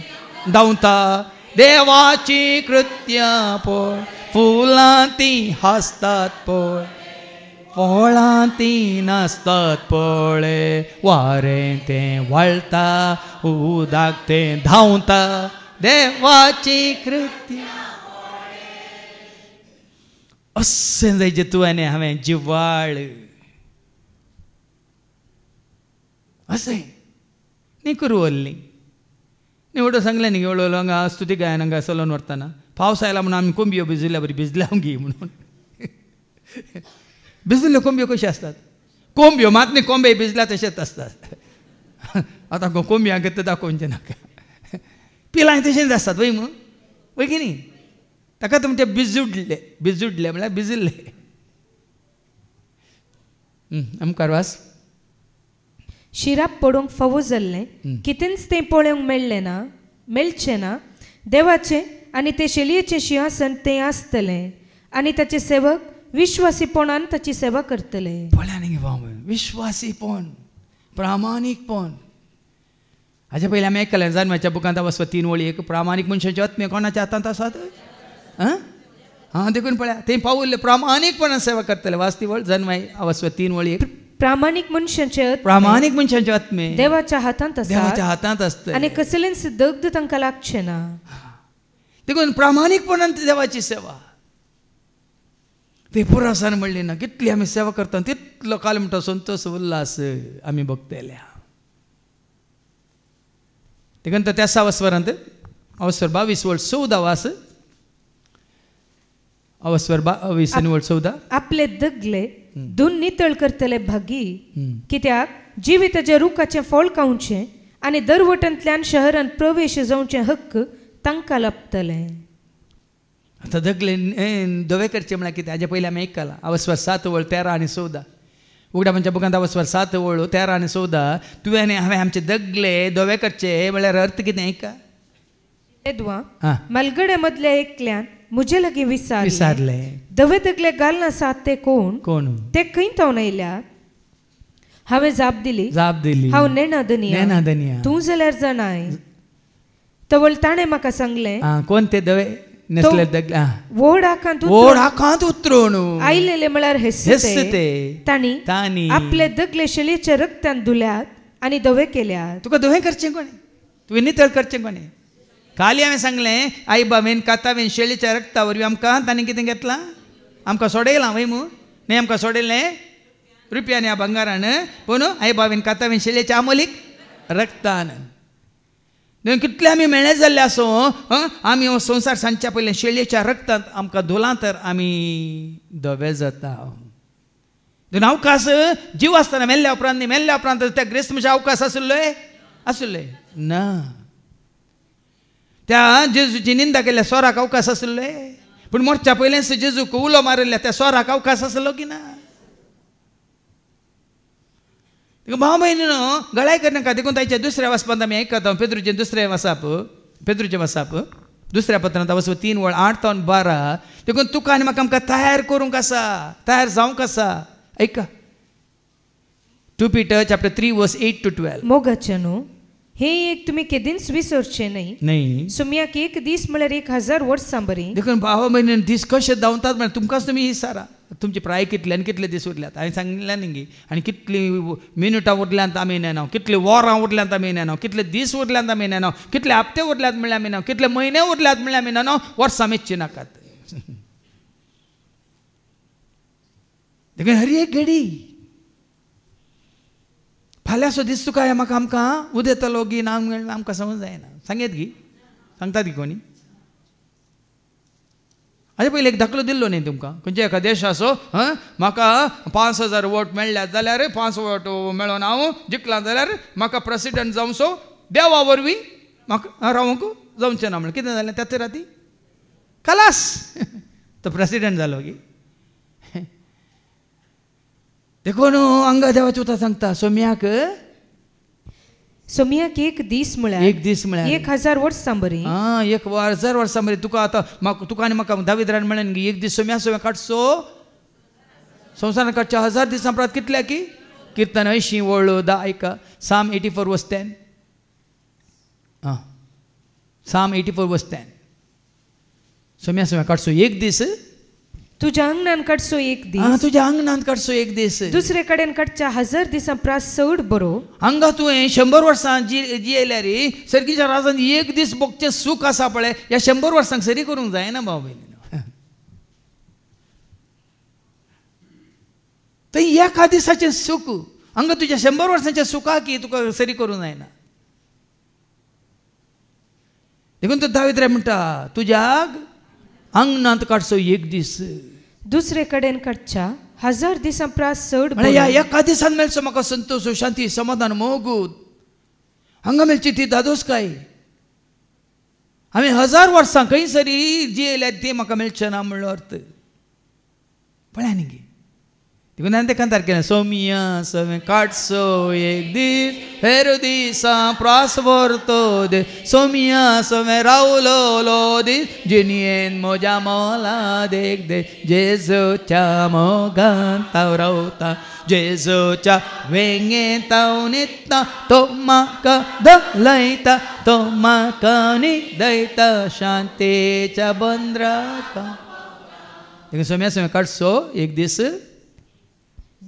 धांवता देवाची कृत्यां पळय फुलां तीं हांसतात पळय फळां तीं नाचतात पळय वारें तें वाळटा उदक तें धांवता देवाची कृत्यां अशें जाय तूं आनी हांवें जिवाळ अशें न्ही करूं व्हरलीं न्ही वडो सांगलें न्ही हळू हांगा स्तुती गायन हांगा चलोवन व्हरतना पावस आयला म्हणून आमी कोंबयो भिजल्या बरी भिजल्या घे म्हणून भिजल्यो कोंबयो कश्यो आसतात कोंबयो मात न्ही कोंबे भिजल्या तशेंच आसतात आतां कोंबयांक ते दाखोवचें नाका पिलांय तशेंच आसतात वय म्हणून वय की न्ही ताका तुमचे बिजुडले म्हळ्यार भिजिल्ले. आमकां वास शिराप पडोवंक फावो जाल्लें कितेंच तें पळोवंक मेळचें ना देवाचें आनी ते शेळयेचें सिंहासन तें आसतलें आनी ताचे सेवक विश्वासीपणान ताची सेवा करतले. पळया न्ही विश्वासीपण प्रामाणीकपण हाजे पयलीं आमी आयकलें जल्माच्या बुकांत वचप 3 वळी एक प्रामाणीक मनशाचे आत्मे कोणाच्या हातांत आसात देखून पळया ते पावुल्ले प्रामाणीकपणान सेवा करतले वाचती वळ जन्माय वचप 3 वळी एक प्रामाणीक मनशांचे आत्मे देवाच्या हातांत आसतात आनी कसलेंच दगद तांकां लागचें ना. देखून प्रामाणीकपणान देवाची सेवा ते पुरासान म्हणली ना कितली आम्ही सेवा करता तितलो काल म्हणटा संतोष उल्हास आम्ही बघतल्या देखंत त्या 6 वस्वरांत अवस्वर 22 वोल्ट 14 वास अवस्वर 22 वोल्ट 14 आपले दगले दोन नितळ करतले भागी कित्याक जिविताचे रुखाचे फळ खावचे आणि दरवटंतल्यान शहरांत प्रवेश जावचे हक्क तांकां लाभतले. आता दगले दवे करचे म्हळ्यार कितें हाजे पयलीं आमी आयकलां अवस्वर 7 वोल्ट 13 आनी 14 उगड्या म्हणजे बुकांत अवस्वर 7 वोल्ट 13 आनी 14 तुवें आनी हांवें आमचे दगले दवे करचे म्हळ्यार अर्थ कितें आयका मलगडे मदल्या एकल्यान मुजे लागीं विचारले दवे दगले घालना सात ते कोण ते खंय थावन आयल्यात. हांवें जाप दिली हांव नेणादनिया तूं जाल्यार जाणाय. तवळ ताणें म्हाका सांगलें कोण ते दवे नसले दगले वोड आखांत उतरून आयलेले म्हळ्यार हेस्ते तांणी आपले दगले शेळयेच्या रक्तान धुल्यात आनी दवे केल्यात. तुका दवे करचें कोणी तुवें नितळ करचें कोणी खाली हांवें सांगलें आई बाबेन कातावेन शेळयेच्या रक्ता वरवीं आमकां तांणी कितें घेतलां आमकां सोडयलां वय मू न्ही आमकां सोडयलें रुपयान ह्या भांगारान पूण आई बाबेन कातावेन शेळयेच्या आमोलीक रक्तान कितले आमी मेळे जाल्ले आसो आमी हो संवसार सांच्या पयलें शेळयेच्या रक्तांत आमकां धुलां तर आमी धवे जाता. देखून अवकाश जीव आसतना मेल्ल्या उपरांत न्ही मेल्ल्या उपरांत त्या ग्रेस्त म्हणजे अवकाश आसुल्ले ना त्या जेजूची निंदा केल्या स्वराक अवकाश आसुल्ले पूण मोरच्या पयलेंच जेजूक उलो मारिल्ल्या त्या स्वराक अवकाश आसलो की ना. भाव बहिणीनो गळाय करनाका देखून ताच्या दुसऱ्या वाचपांत आमी आयकता पेद्रूचे दुसरे वासाप दुसऱ्या पत्रांत अवस्वर 3 वोल्ट 8 ते 12 देखून तुका आनी म्हाका आमकां तयार करूंक आसा तयार जावंक आसा. ऐका 2 Peter chapter 3 verse 8 to 12 मोगाचेनो हे एक तुम्ही केदींच विसरचे नाही सुमयाक एक दीस म्हळ्यार 1000 वर्सां बरी. देखून भाव बहिणीन दीस कशे धांवतात म्हळ्यार तुमकांच तुमी विचारा तुमची प्राय कितले आनी कितले दीस उरल्यात. हांवें सांगिल्लें न्ही आनी कितली मिनटां उरल्यांत आमी नेनाव कितले वरां उरल्यांत आमी नेनाव कितले दीस उरल्यांत आमी नेनाव कितले हप्ते उरल्यात म्हळ्यार आमी नेनाव कितले म्हयने उरल्यात म्हळ्यार आमी नेनाव वर्सां मेच्ची नाकात. देखून हर एक घडी फाल्यां सो दीस तुका म्हाका आमकां उदें येतलो गी ना आमकां समज जायना सांगेत गी सांगतात गी कोणी हाजे पयलीं एक दाखलो दिल्लो न्ही तुमकां खंयच्या एका देशाचो म्हाका 5000 वोट मेळ्ळ्यात जाल्यार 5 वोट मेळोन हांव जिखलां जाल्यार म्हाका प्रेसिडेंट जावचो देवा वरवीं म्हाका रावूंक जावचें ना म्हण कितें जालें त्याच राती खलास तो प्रेसिडेंट जालो गी. देखून हांगा देवाची उतर सांगता सोमयाक एक दीस म्हळ्यार 1000 वर्सां बरी 1000 वर्सां बरी. तुका आतां तुका आनी म्हाका दाविद्रान म्हणन गी एक दीस सोम्या काडचो संवसारान काडच्या 1000 दिसां परत कितल्या की कीर्तन 80 वळो 10 ऐका Psalm 84 verse 10 Psalm 84 verse 10 Saumya काडचो एक दीस तुझ्या अंगणान काडचो एक दीस दुसरे कडेन काडच्या 1000 दिसां प्रास चड बरो. हांगा तुवें 100 वर्सां जियेल्यार सर्गीच्या राजान एक दीस भोगचें सूख आसा पळय ह्या 100 वर्सांक सरी करूंक जायना भाव भयणी. तर एका दिसाचें सूख हांगा तुज्या 100 वर्सांच्या सुखाक तुका सरी करूंक जायना. देखून तो दावीद म्हणटा तुज्याक अंगणांत काडचो एक दीस दुसरे कडेन काडच्या 1000 दिसां प्रास चड ह्या एका दिसान मेळचो म्हाका संतोष शांती समाधान मोगूत हांगा मेळची ती दादोसकाय हांवें 1000 वर्सां खंय सरी जियेल्यात ती म्हाका मेळचें ना म्हणलो अर्थ पळय न्ही गे. देखून हांवें तें कांतार केलें सोम्या काडचो एक दीस हेर दिसां प्रास व्हरतो दे सोम्या रावलो दीस जिणयेन म्हज्या मोला देख दे जेजूच्या मोगान हांव रावता जेजूच्या वेंगेंत हांव न्हिदता तो म्हाका धलयता तो म्हाका न्हिदयता शांतेच्या बंदराक. देखून सोम्या काडचो एक दीस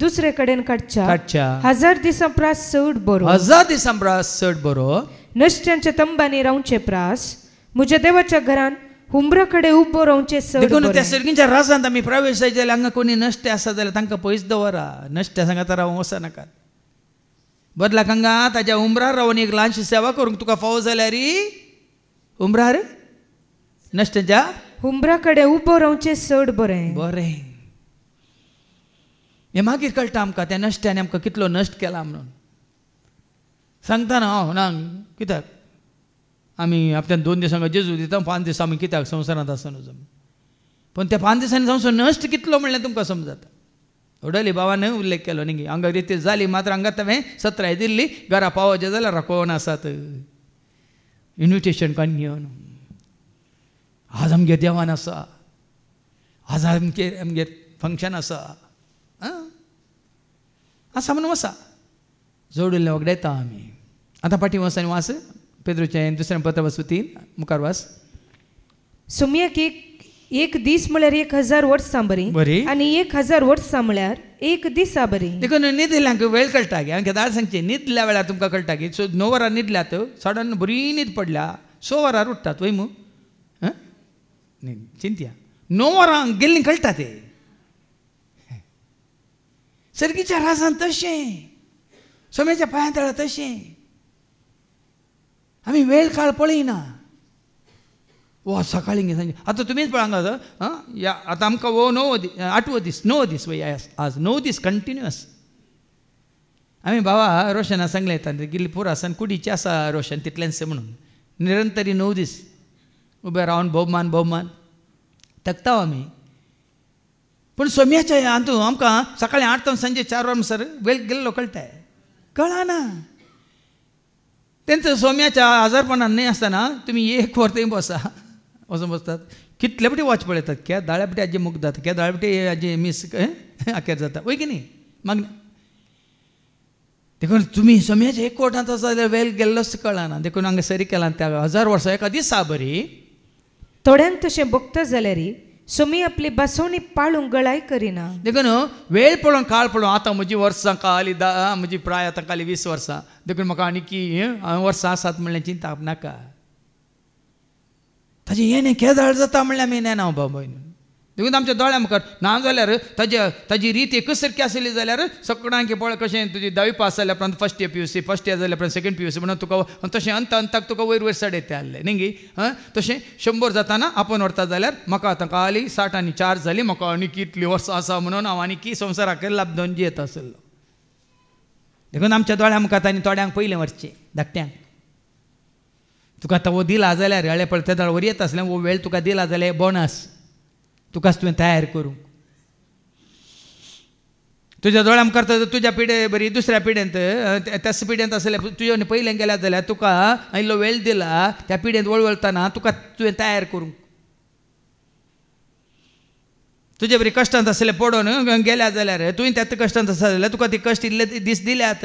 दुसरे कडेन काडच्या 1000 दिसां प्रास चड बरो 1000 दिसां प्रास चड बरो. नश्ट्यांच्या तंबांनी रावचे प्रास म्हज्या देवाच्या घरान हुंबराकडे उबो रावचे चड देखून त्या सर्गींच्या रासांत आमी प्रवेश जाय जाल्यार हांगा कोणी नश्टे आसा जाल्यार तांकां पयस दवरा. नश्ट्या सांगात रावूंक वचनाकात. बदलाक हांगा ताज्या उंबरार रावन एक ल्हानशी सेवा करूंक तुका फावो जाल्यार उंबरार नश्ट्याच्या हुंबराकडे उबो रावचे चड बरें. बरें. हें मागीर कळटा आमकां त्या नश्ट्यान आमकां कितलो नश्ट केला म्हणून. सांगता ना ना कित्याक आमी आपल्यान 2 दीस हांगा जेजू दिता 5 दीस आमी कित्याक संवसारांत आसा न्हू. पण त्या 5 दिसांनी संवसार नश्ट कितलो म्हणल्यार तुमकां समजता. उडली बाबान उल्लेख केलो न्ही हांगा रिती जाली मात्र हांगा तुवें 17 दिल्ली घरा पावोवचे जाल्यार कोण आसात इन्विटेशन काडून घेवन. आज आमगे देवान आसा. आज आमगे फंक्शन आसा आसा म्हणून वसा. जोडिल्लें वगडायता आमी. आतां फाटीं वचून वास पेद्रूचें 2 पत्र वचून 3 मुखार वास. सुमयाक एक दीस म्हळ्यार 1000 वर्सां बरी आनी 1000 वर्सां म्हळ्यार एक दिसा बरी. देखून न्हिदल्यांक वेळ कळटा गे. हांवें दाळ सांगचें न्हिदल्या वेळार तुमकां कळटा की 9 वरां न्हिदल्यात सडन बरी न्हीद पडल्या 6 वरार उठतात वय मू चिंत्या 9 वरां गेल्लीं कळटा ते. सर्गीच्या राजान तशें सोम्याच्या पांया तळा तशें आमी वेळ काळ पळयना. वो सकाळीं सांजे आतां तुमीच पळय हांगा या आतां आमकां वो 8वो दीस 9 दीस वय आज 9 दीस कंटिन्युअस. आमी भावा रोशना सांगलें येता गेल्ली पुरा सान कुडीची आसा रोशन तितलेंच म्हणून निरंतरी 9 दीस उबे रावन भोवमान थकता आमी. पूण सोम्याच्या हातूंत आमकां सकाळीं 8 तो सांजे 4 वरांसर वेळ गेल्लो कळटा कळना. तेंचं सोम्याच्या आजारपणान न्ही आसतना तुमी 1 वर थंय बसा वचून बसतात. कितले फावटी वॉच पळयतात क्या दाळ्या फावटी आजी मुख जाता क्या दाळ्या फावटी आजी मीस आखेर जाता वय की न्ही मागणी. देखून तुमी सोम्याच्या 1 वटांत आसा जाल्यार वेळ गेल्लोच कळना. देखून हांगा सरी केला त्या 1000 वर्सां एका दिसा बरी. थोड्यांक तशें भोगता जाल्यार सोमी आपली बसवणी पाळूंक गळाय करिना. देखून वेळ पळोवन काळ पळोवन आतां म्हजी वर्सां काली म्हजी प्राय आतां काली 20 वर्सां. देखून म्हाका आनीकी वर्सां आसात म्हणल्यार चिंता नाका. ताजें येणें केदाळ जाता म्हणल्यार आमी नेना बाबा. देखून आमच्या दोळ्या मुखार ना जाल्यार ताजी रीत एकच सारकी आसली जाल्यार सगळ्यांक पळय कशें तुजी 10वी पास जाल्या उपरांत first year PUC first year जाल्या उपरांत सेकंड PUC म्हणून तुका तशें अंताक तुका वयर सड येता आहलें न्ही गी. तशें 100 जाताना आपूण व्हरता जाल्यार म्हाका आतां काली 60 आनी 4 जाली म्हाका आनीक इतली वर्सां आसा म्हणून हांव आनीक संवसाराक लाभ दोन येता आसलो. देखून आमच्या दोळ्या मुखार आनी थोड्यांक पयलें व्हरचें धाकट्यांक. तुका आतां वो दिला जाल्यार हळे पळय ते वरी येता आसलें वो वेळ तुका दिला जाल्यार बोनस तुकाच तुवें तयार करूंक. तुज्या दोळ्या मुखार तुज्या पिढे बरी दुसऱ्या पिढेंत त्याच पिढेंत आसल्यार तुज्या पयलें गेल्या जाल्यार तुका इल्लो वेळ दिला त्या पिढेंत वळवळतना तुका तुवें तयार करूंक. तुजे बरी कश्टांत आसले पडोवन गेल्या जाल्यार तुवें त्याच कश्टांत आसा जाल्यार तुका ती कश्ट इल्ले दीस दिल्यात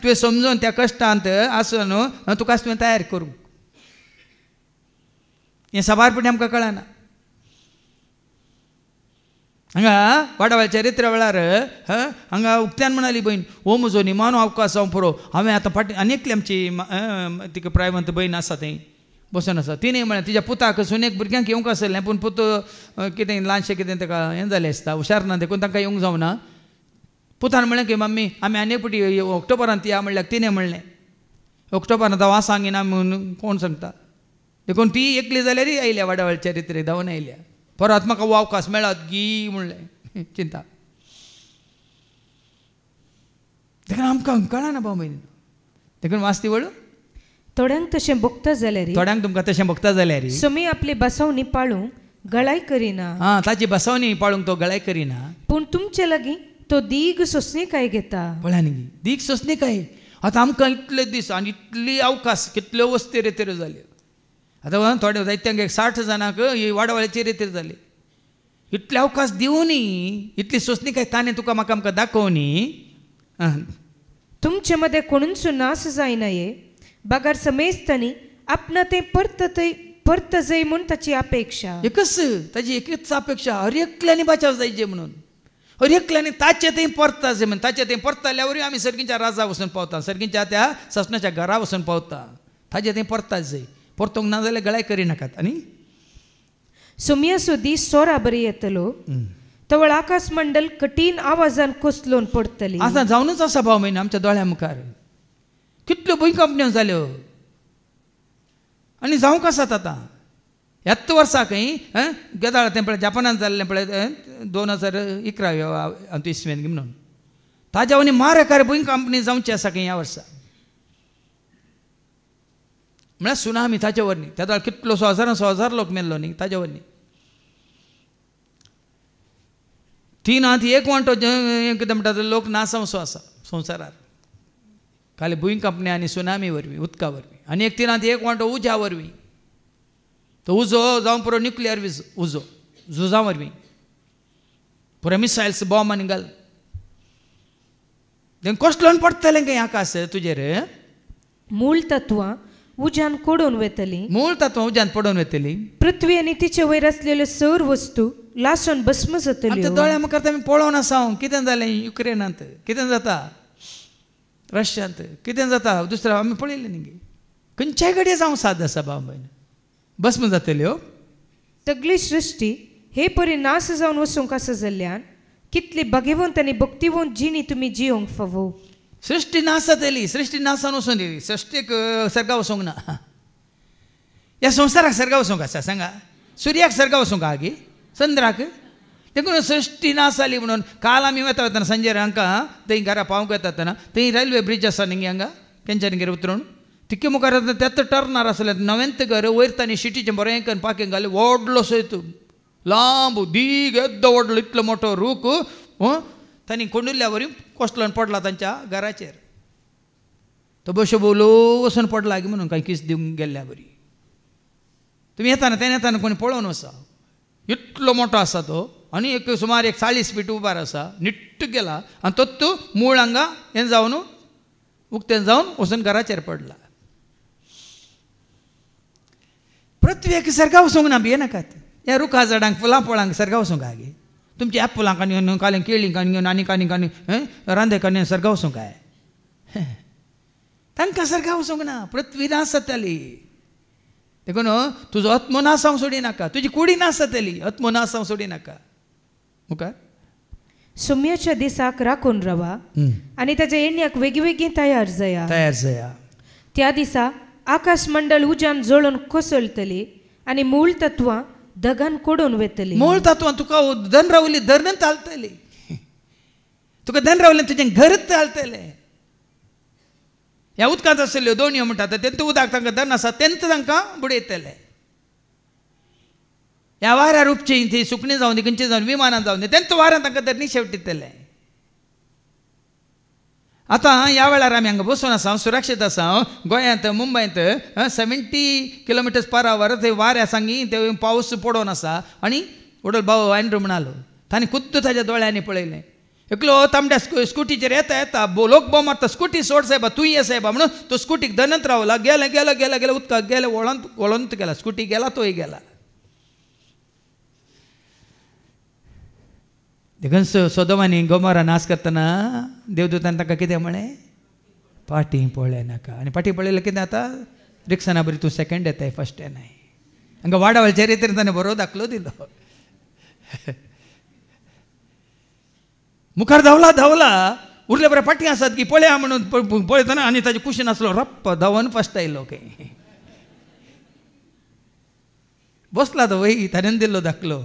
तुवें समजून त्या कश्टांत आसून तुकाच तुवें तयार करूंक. हें साबारपणी आमकां कळना. हांगा वाडावळ्या चरित्र वेळार हांगा उक्त्यान म्हणाली भयण हो म्हजो निमाणो अवकाश हांव पुरो. हांवें आतां फाटी आनीकली आमची तिका प्रायवंत भयण आसा थंय बसून आसा. तिणें म्हळें तिच्या पुताक सुनेक भुरग्यांक येवंक आसलें पूण पुत कितें ल्हानशें कितें ताका हें जालें आसता हुशार ना देखून तांकां येवंक जावना. पुतान म्हणलें की मम्मी आमी आनी फावटी ऑक्टोबरांत या म्हणल्यार तिणें म्हणलें ऑक्टोबरांत हांव सांगिना म्हणून कोण सांगता. देखून ती एकली जाल्यार आयल्या वाडावळ्या चरित्र धांवन आयल्या. परत म्हाका अवकाश मेळत गी म्हणलें चिंता. देखून आमकां कळना बाबा देखून वाचती वळू. थोड्यांक तशें भोगता जाल्यार थोड्यांक तुमकां तशें भोगता जाल्यार सोमी आपली बसवणी पाळूंक गळाय करिना. ताची बसवणी पाळूंक तो गळाय करिना. पूण तुमचे लागीं तो दीग सोंसणीकाय घेता. पळय न्ही दीग सोंसणीकाय. आतां आमकां इतले दीस आनी इतली अवकाश कितल्यो वस्ती रेतेऱ्यो जाल्यो. आतां थोडे जायत्यांक 60 जाणांक ही वाडावळ्याची रेतीर जाली. इतले अवकाश दिवनी इतली सोंसणीकाय ताणें तुका म्हाका आमकां दाखोवनी. तुमचे मदें कोणूच नास जायनाये बागार समेजतानी आपणा ते परत जाय म्हूण ताची अपेक्षा. एकच ताची एकच अपेक्षा हर एकल्यानी बचाव जायचे म्हणून. हर एकल्यानी ताचे थंय परता जाय म्हणून. ताचे थंय परतल्यावरूय आमी सर्गीच्या राजा वचून पावता सर्गीच्या त्या ससनाच्या घरा वचून पावता. ताचे थंय परताच जाय. परतोंक ना जाल्यार गळाय करिनाकात. आनी सुमियासो दीस सोरा बरी येतलो तवळ आकाश मंडल कठीण आवाजान कोसलोन पडतली. आता जाऊनच असा भाव महिना आमच्या दोळ्या मुखार कितल्यो भूकंपण्यो जाल्यो आनी जावं कसात आता. ह्यात वर्सा खंय गेदाळ तें पळय जापानांत जाल्लें पळय 2011 इसवेन म्हणून ताज्या वनी मारेकार भूकंपणी जावची आसा खंय ह्या वर्सा. म्हळ्यार सुनामी ताचे वरनी त्या वेळार कितलो 100,000 लोक मेल्लो न्ही ताजे वरनी. 3 हात 1 वांटो कितें म्हणटा लोक नासवसो आसा संवसारार खाली भूकंपणी आनी सुनामी वरवीं उदका वरवीं. आनी 3 हात 1 वांटो उज्या वरवीं तो उजो जावं पुरो न्युक्लियर उजो झुजा वरवीं पुरो मिसायल्स बॉम्ब आनी घाल कसलोन पडटलें खंय आकाश तुजेर. मूळ तत्वां उज्यान कोडून वेतली. मूळ तत्वां उज्यान पडून वेतली. पृथ्वी आनी तिचे वयर आसलेल्यो सर वस्तू लासून भस्म जातल्यो. दोळ्या मुखार आमी पळोवन आसा कितें जालें युक्रेनांत कितें जाता रशियांत कितें जाता दुसरें आमी पळयलें न्ही खंयच्याय घडये जावं साद आसा बाब भस्म जातल्यो. सगळी सृश्टी हे परी नाश जावन वचूंक आसा जाल्यार कितली भाग्यवंत आनी भक्तिवंत जिणी तुमी जियोंक फावो. सृष्टी नाश जातली सृष्टी नासान वचून दिली सृश्टीक सर्गा वचोंक ना. ह्या संवसाराक सर्गा वचोंक आसा सांगा. सुर्याक सर्गा वचोंक आहा गे चंद्राक देखून सृश्टी नाश जाली म्हणून काल आमी वता वतना संजय हांकां थंय घरा पावूंक येता थंय रेल्वे ब्रिज आसा न्ही हांगा केंचनगेर उतरून तिके मुखार तेत टर्नार आसलें 9वें घर वयर तांणी शिटीचें बरें करून पार्किंग घालें व्हडलो सयत लांब दीग येद्दो व्हडलो इतलो मोठो रूख तांणी कोंडुल्ल्या वरी कोसलोन पडला तांच्या घराचेर. तो बश्यो बोलो वचून पडला गे म्हणून कांय किस दिवंक गेल्ल्या बरी. तुमी येताना कोणी पळोवन वचा इतलो मोठो आसा तो आनी सुमार 40 फीट उबार आसा निट्ट गेला आनी तो मूळ हांगा हें जावन उक्तें जावन वचून घराचेर पडला. पृथ्वीक सर्गा वचोंक ना भियेनाकात. ह्या रुखा झाडांक फुलां फळांक सर्गा वचोंक आहा गे. तुमची ऍपलांक आनी कालें केळींक आनी आनीक रांदेक आनी सर्गा वचोंक काय तांकां सर्गा वचोंक ना. पृथ्वी नाश जाताली देखून तुजो आत्मो नासावंक सोडिनाका तुजी कुडी नाश जातली आत्मो नासावंक सोडिनाका. मुखार सुम्याच्या दिसाक राखून रावा आनी ताच्या येण्याक वेगवेगळी तयार जाया. त्या दिसा आकाश मंडल उज्यान जळून कोसळटली आनी मूळ तत्वां धगान कोडून वेतली. मूळ तत्वां तुका धन रावली धरणच हालतली. तुका धन रावलें तुजें घरच हालतलें. ह्या उदकांत आसल्यो दोणयो म्हणटात तेंत उदक तांकां धन आसा तेंत तांकां बुडयतले. ह्या वाऱ्यार उपची ती सुकणीं जावं दी खंयची जावन विमानान जावं दी तेंत वाऱ्यान तांकां धरणी शेवटितले. आतां ह्या वेळार आमी हांगा बसून आसा सुरक्षीत आसा. गोंयांत मुंबयंत 70 km/h थंय वाऱ्या सांगी थंय पावस पडोन आसा आनी वडल भाव वायनरू म्हणालो तांणी खुद्द ताच्या दोळ्यांनी पळयलें. एकलो तांबड्या स्कुटीचेर येता लोक बोंब मारता स्कुटी सोड साहेबा तूं ये साहेबा म्हणून तो स्कुटीक धनत रावला गेला उदकाक गेले वळोंत गेला स्कुटी गेला तोय गेला. देखून सोदोमानी गोमोरा नाश करतना देवदूतान ताका कितें म्हळें पाटी पळय नाका. आनी पाटी पळयल्यार कितें जाता रिक्षाना बरी तूं सेकंड येताय फर्स्ट येनाय. हांगा वाडावळ चरित्र ताणें बरो दाखलो दिलो. मुखार धांवला उरले बरे पाटी आसात की पळया म्हणून पळयतना आनी ताजे कुशीन आसलो रप्प धांवन फस्ट आयलो खंय बसला तो वय ताणें दिल्लो दाखलो.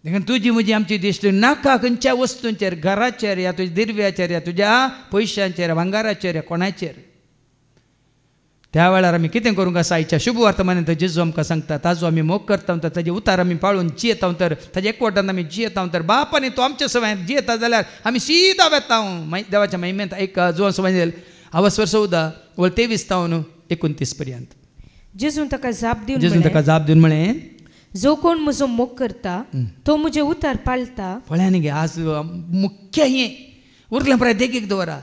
देखून तुजी म्हजी आमची दिश्टी नाका खंयच्या वस्तूंचेर घराचेर या तुज्या दिरव्याचेर या तुज्या पयशांचेर भांगाराचेर या कोणाचेर. त्या वेळार आमी कितें करूंक आसा आयच्या शुभ वर्तमानांत जेजू आमकां सांगता ताजो आमी मोग करता तर ताजे उतार आमी पाळून जियेता तर ताजे एकवटान आमी जियेता तर बाप आनी तो आमच्या सवयांत जियेता जाल्यार आमी सीदा वेता देवाच्या महिमेंत एक जो समजेल आवाज वर्स 23 तावन 29 पर्यंत. जेजून ताका जाप दिवन म्हळें जो कोण म्हजो मोग करता तो म्हजे उतार पाळटा. पळया न्ही गे आज मुख्य हें उरलें पळय देखीक दवरा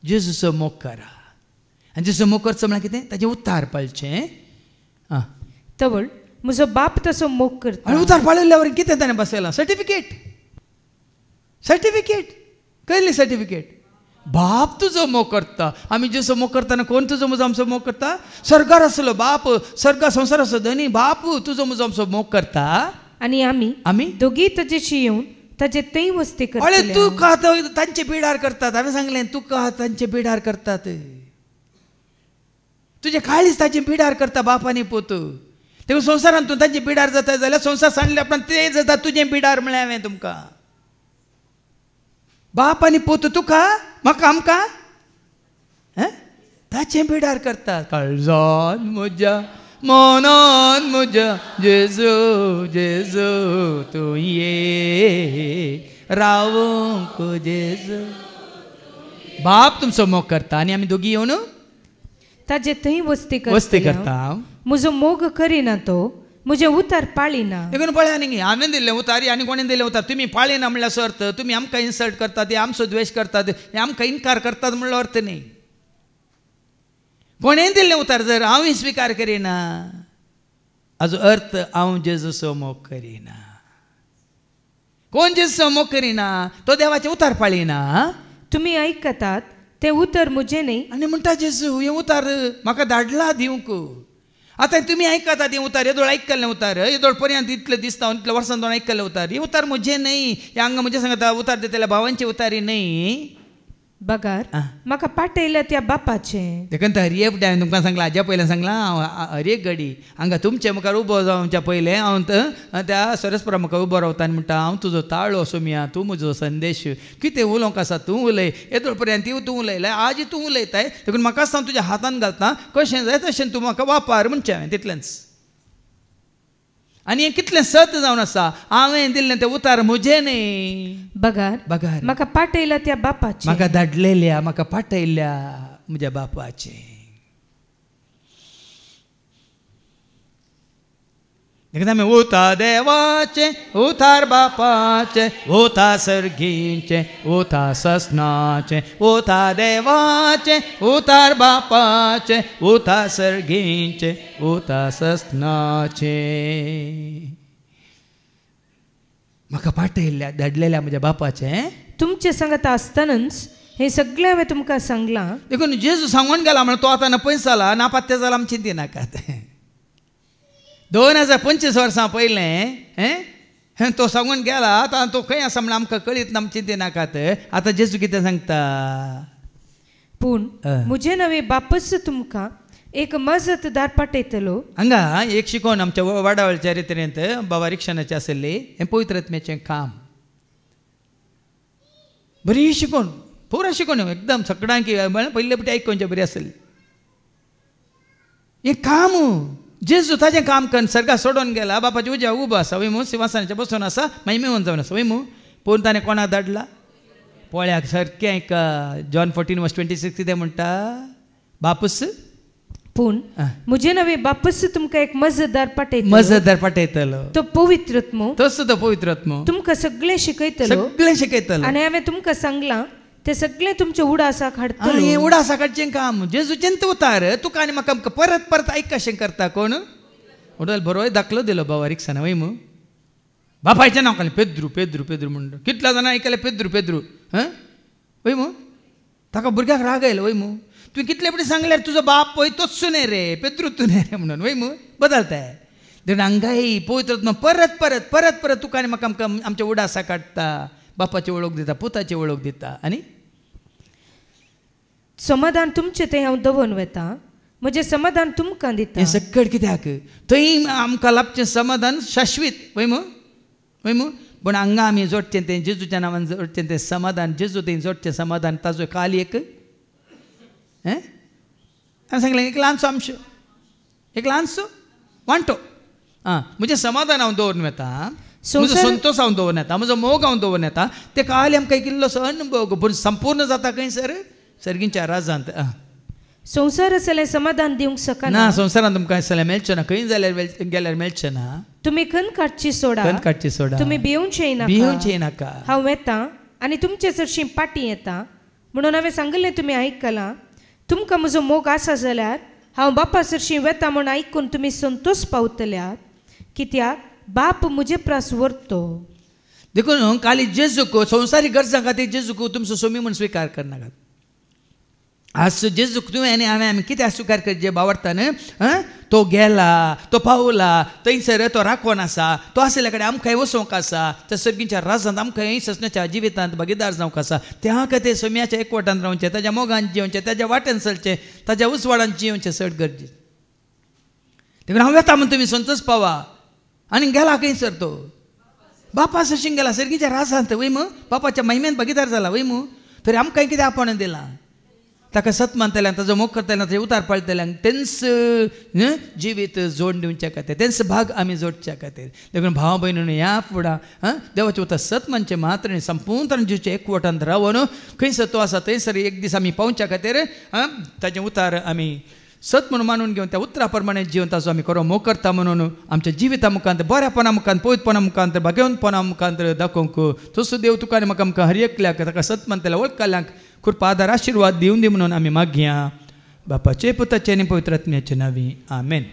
जेजूचो मोग करा आनी जेजूचो मोग करचो म्हळ्यार कितें ताजें उतार पाळचें. तवळ म्हजो बाप तसो मोग करता आनी उतार पाळिल्ल्या वरी कितें ताणें बसयलां सर्टिफिकेट कसली सर्टिफिकेट बाप तुजो मोग करता. आमी जेसो मोग करतना कोण तुजो मुजो आमचो मोग करता? स्वर्गार आसलो बाप, स्वर्गा संसार आसलो धनी बाप तुजो मुजो आमचो मोग करता. आणि आमी दोघी ताजेशी येऊन ताजे थंय वस्ती करतले. अळे तू का तांचे बिडार करतात. हांवें सांगलें तू का तांचे बिडार करतात. तुझे काळीच ताचे बिडार करता बापानी पोत. तेव्हा संवसारांत तूं तांचे बिडार जाता जाल्यार संवसार सांडले उपरांत ते जाता तुजें बिडार म्हळें हांवें तुमकां. बाप आनी पोत तुका म्हाका आमकां ताचें बिडार करता. काळजान म्हज्या मनान म्हज्या जेजू जेजू तूं ये रावूंक जेजू. बाप तुमचो मोग करता आनी आमी दोगी येवन ताजे थंय वस्ती करता. म्हजो मोग करिना तो म्हजे उतार पाळिना. देखून पळया न्ही हांवें दिल्लें उतार आनी कोणें दिल्लें उतार तुमी पाळिना म्हणल्यार अर्थ तुमी आमकां इन्सल्ट करतात आमचो द्वेश करतात आमकां इन्कार करतात म्हणलो अर्थ न्ही. कोणें दिल्लें उतार जर हांव स्विकार करिना हाजो अर्थ हांव जेजूचो मोग करिना. कोण जेजूचो मोग करिना तो देवाचें उतार पाळिना. तुमी आयकतात ते उतर म्हजें न्ही. आनी म्हणटा जेजू हे उतार म्हाका धाडला दिवंक. आतां तुमी आयकतात हे उतार येदोळ आयकल्लें उतार येदोळ पर्यंत इतलें दिसता इतल्या वर्सां दोन आयकल्लें उतार हे उतार म्हजें न्ही. हे हांगा म्हजे सांगता उतार दितल्या भावांचे उतारी न्ही. बगार म्हाका पाठयल्या त्या बापाचें. देखून हरये फुडें हांवें तुमकां सांगलां हाज्या पयलें सांगलां हांव हर एक घडी हांगा तुमचे मुखार उबो जावच्या पयलें हांव त्या सरस्परा मुखार उबो रावता आनी म्हणटा हांव तुजो ताळो सोमिया तूं म्हजो संदेश कितें उलोवंक आसा तूं उलय येदोळ पर्यंत तूं उलयलां आज तूं उलयताय देखून म्हाका हांव तुज्या हातान घालता कशें जाय तशें तूं म्हाका वापर म्हणचें हांवें तितलेंच. आनी हें कितलें सत जावन आसा हांवें दिल्लें तें उतार म्हजें न्ही. बगार म्हाका पाठयल्या त्या बापाचें. म्हाका धाडलेल्या म्हाका पाठयल्या म्हज्या बापाचें. देखून आमी उतार देवाचें उतार बापाचें उतार सर्गीचें उतार ससनाचें उतार देवाचें उतार बापाचें उतार सर्गीचें उतार ससनाचें. म्हाका पाठयल्या धाडलेल्या म्हज्या बापाचें. तुमचे सांगता आसतनाच हे सगळें हांवें तुमकां सांगलां. देखून जेजू सांगून गेला म्हणून तो आतां पयस जाला नापात्ते जाला आमी चिंती नाकात. 2025 वर्सां पयलें तो सांगून गेला आतां तो खंय आसा म्हणून आमकां कळीत ना आमी चिंती नाकात. आतां जेजू कितें सांगता पूण म्हजे नवे बापच तुमकां एक मजतदार पाठयतलो. हांगा एक शिकोवन आमच्या वाडावळच्या रितींत बाबा रिक्षानाची आसली हें पवित्र आत्म्याचें काम. बरी शिकोवन पुरा शिकोवन एकदम सगळ्यांक पयले पटी आयकोवचें बरी आसली. हें काम जेजू ताजें काम करून सर्गा सोडून गेला बापाच्या उज्या उबो आसा वय मू सिंहासनाचेर बसून आसा मागीर मेळून जावन आसा वय मू. पूण ताणें कोणाक धाडला पळयाक सारकें जॉन 14:26 कितें म्हणटा बापूस. पूण म्हजे नवे बापूस तुमकां एक मजतदार पाठयतलो. तो पवित्रत्मो तसो तो पवित्रत्मो तुमकां सगळें शिकयतलो. आनी हांवें तुमकां सांगलां ते सगळें तुमचे उडासाक हाडटलो. हें उडासा काडचें काम जेजूचें तें उतार तुका आनी म्हाका आमकां परत परत आयक कशें करता कोण. उडल बरोय दाखलो दिलो बाबा रिक्षान वय मू. बापायचें नांव काडलें पेद्रू पेद्रू पेद्रू म्हणून कितल्या जाणां आयकलें पेद्रू पेद्रू वय मू. ताका भुरग्याक राग आयलो वय मू. तुवें कितले फावटी सांगल्यार तुजो बाप पळय तोच न्ही रे पेद्रू तूं न्ही रे म्हणून वय मू बदलताय. देखून हांगाय पवित्र परत परत परत परत तुका आनी म्हाका आमकां आमच्या उडासा काडटा बापाची वळख दिता पुताची वळख दिता. आनी समाधान तुमचें तें हांव दवरून वेता म्हजें समाधान तुमकां दिता. हें सगळें कित्याक थंय आमकां लाभचें समाधान शाश्वीत वय मू. पूण हांगा आमी जोडचें तें जेजूच्या नांवान जोडचें तें समाधान जेजू थंय जोडचें समाधान ताजो काल एक हांवें सांगलें एक ल्हानसो आमचो एक ल्हानसो वांटो. म्हजें समाधान हांव दवरून वेता म्हजो संतोश हांव दवरून येता म्हजो मोग हांव दवरून येता. ते काल आमकां एक इल्लोसो अनुभव पूण संपूर्ण जाता खंय सर सर्गींच्या राजांत. संवसार आसल्यार समाधान दिवंक शकना. संवसारांत तुमकां आसल्यार मेळचें ना खंय जाल्यार गेल्यार मेळचें ना. तुमी खण काडची सोडा तुमी भिवूंचेय नाका. हांव येता आनी तुमचे चडशी पाटी येता म्हणून हांवें सांगलें तुमी आयकलां. तुमकां म्हजो मोग आसा जाल्यार हांव बापा चडशी वेता म्हूण आयकून तुमी संतोश पावतल्यात कित्याक बाप म्हजे प्रास व्हरतो. देखून काली जेजूक संवसारीक गरजां खातीर जेजूक तुमचो सोमी म्हूण स्विकार करनाकात. आज जेजूक तुवें आनी हांवें आमी कित्याक स्विकार करचें बावडटा न्हय तो गेला तो पावला थंयसर तो राखण आसा तो आसले कडेन आमकां वचोंक आसा त्या सर्गीच्या राजांत आमकां ससण्याच्या जिवितांत भागीदार जावंक आसा त्या खातीर सोम्याच्या एकवटान रावचें ताच्या मोगान जिवचें ताच्या वाटेन चलचें ताच्या उसवाडान जिवचें चड गरजेचें देखून हांव येता म्हण तुमी संतोश पावा आनी गेला खंयसर तो बापा सशीं गेला सर्गीच्या राजांत वय मू बापाच्या महिमेंत भागीदार जाला वय मू तरी आमकां कितें आपण दिलां ताका सत मानतल्यांक ताजो मोग करतल्यांक ताजे उतार पाळटल्यांक तेंच जिवीत जोड दिवच्या खातीर तेंच भाग आमी जोडच्या खातीर देखून भावा भयणीनो ह्या फुडा देवाचे उतार सत मानचे मात्र संपूर्ण जिवचे एकवटान रावन खंयसर तो आसा थंयसर एक दीस आमी पावच्या खातीर ताजें उतार आमी सत म्हणून मानून घेवन त्या उतरा प्रमाणे जिवन ताचो आमी खरो मोग करता म्हणून आमच्या जिविता मुखांत बऱ्यापणा मुखांत पवित्रपणा मुखांत भाग्यवंतपणा मुखांत दाखोवंक तसो देव तुका आनी म्हाका आमकां हर एकल्याक ताका सत मानतल्या वळखल्यांक कृपा आदार आशिर्वाद दिवन दी म्हणून आमी मागया बापाचे पुताचे आनी पवित्र आत्म्याचे नांवी आमेन.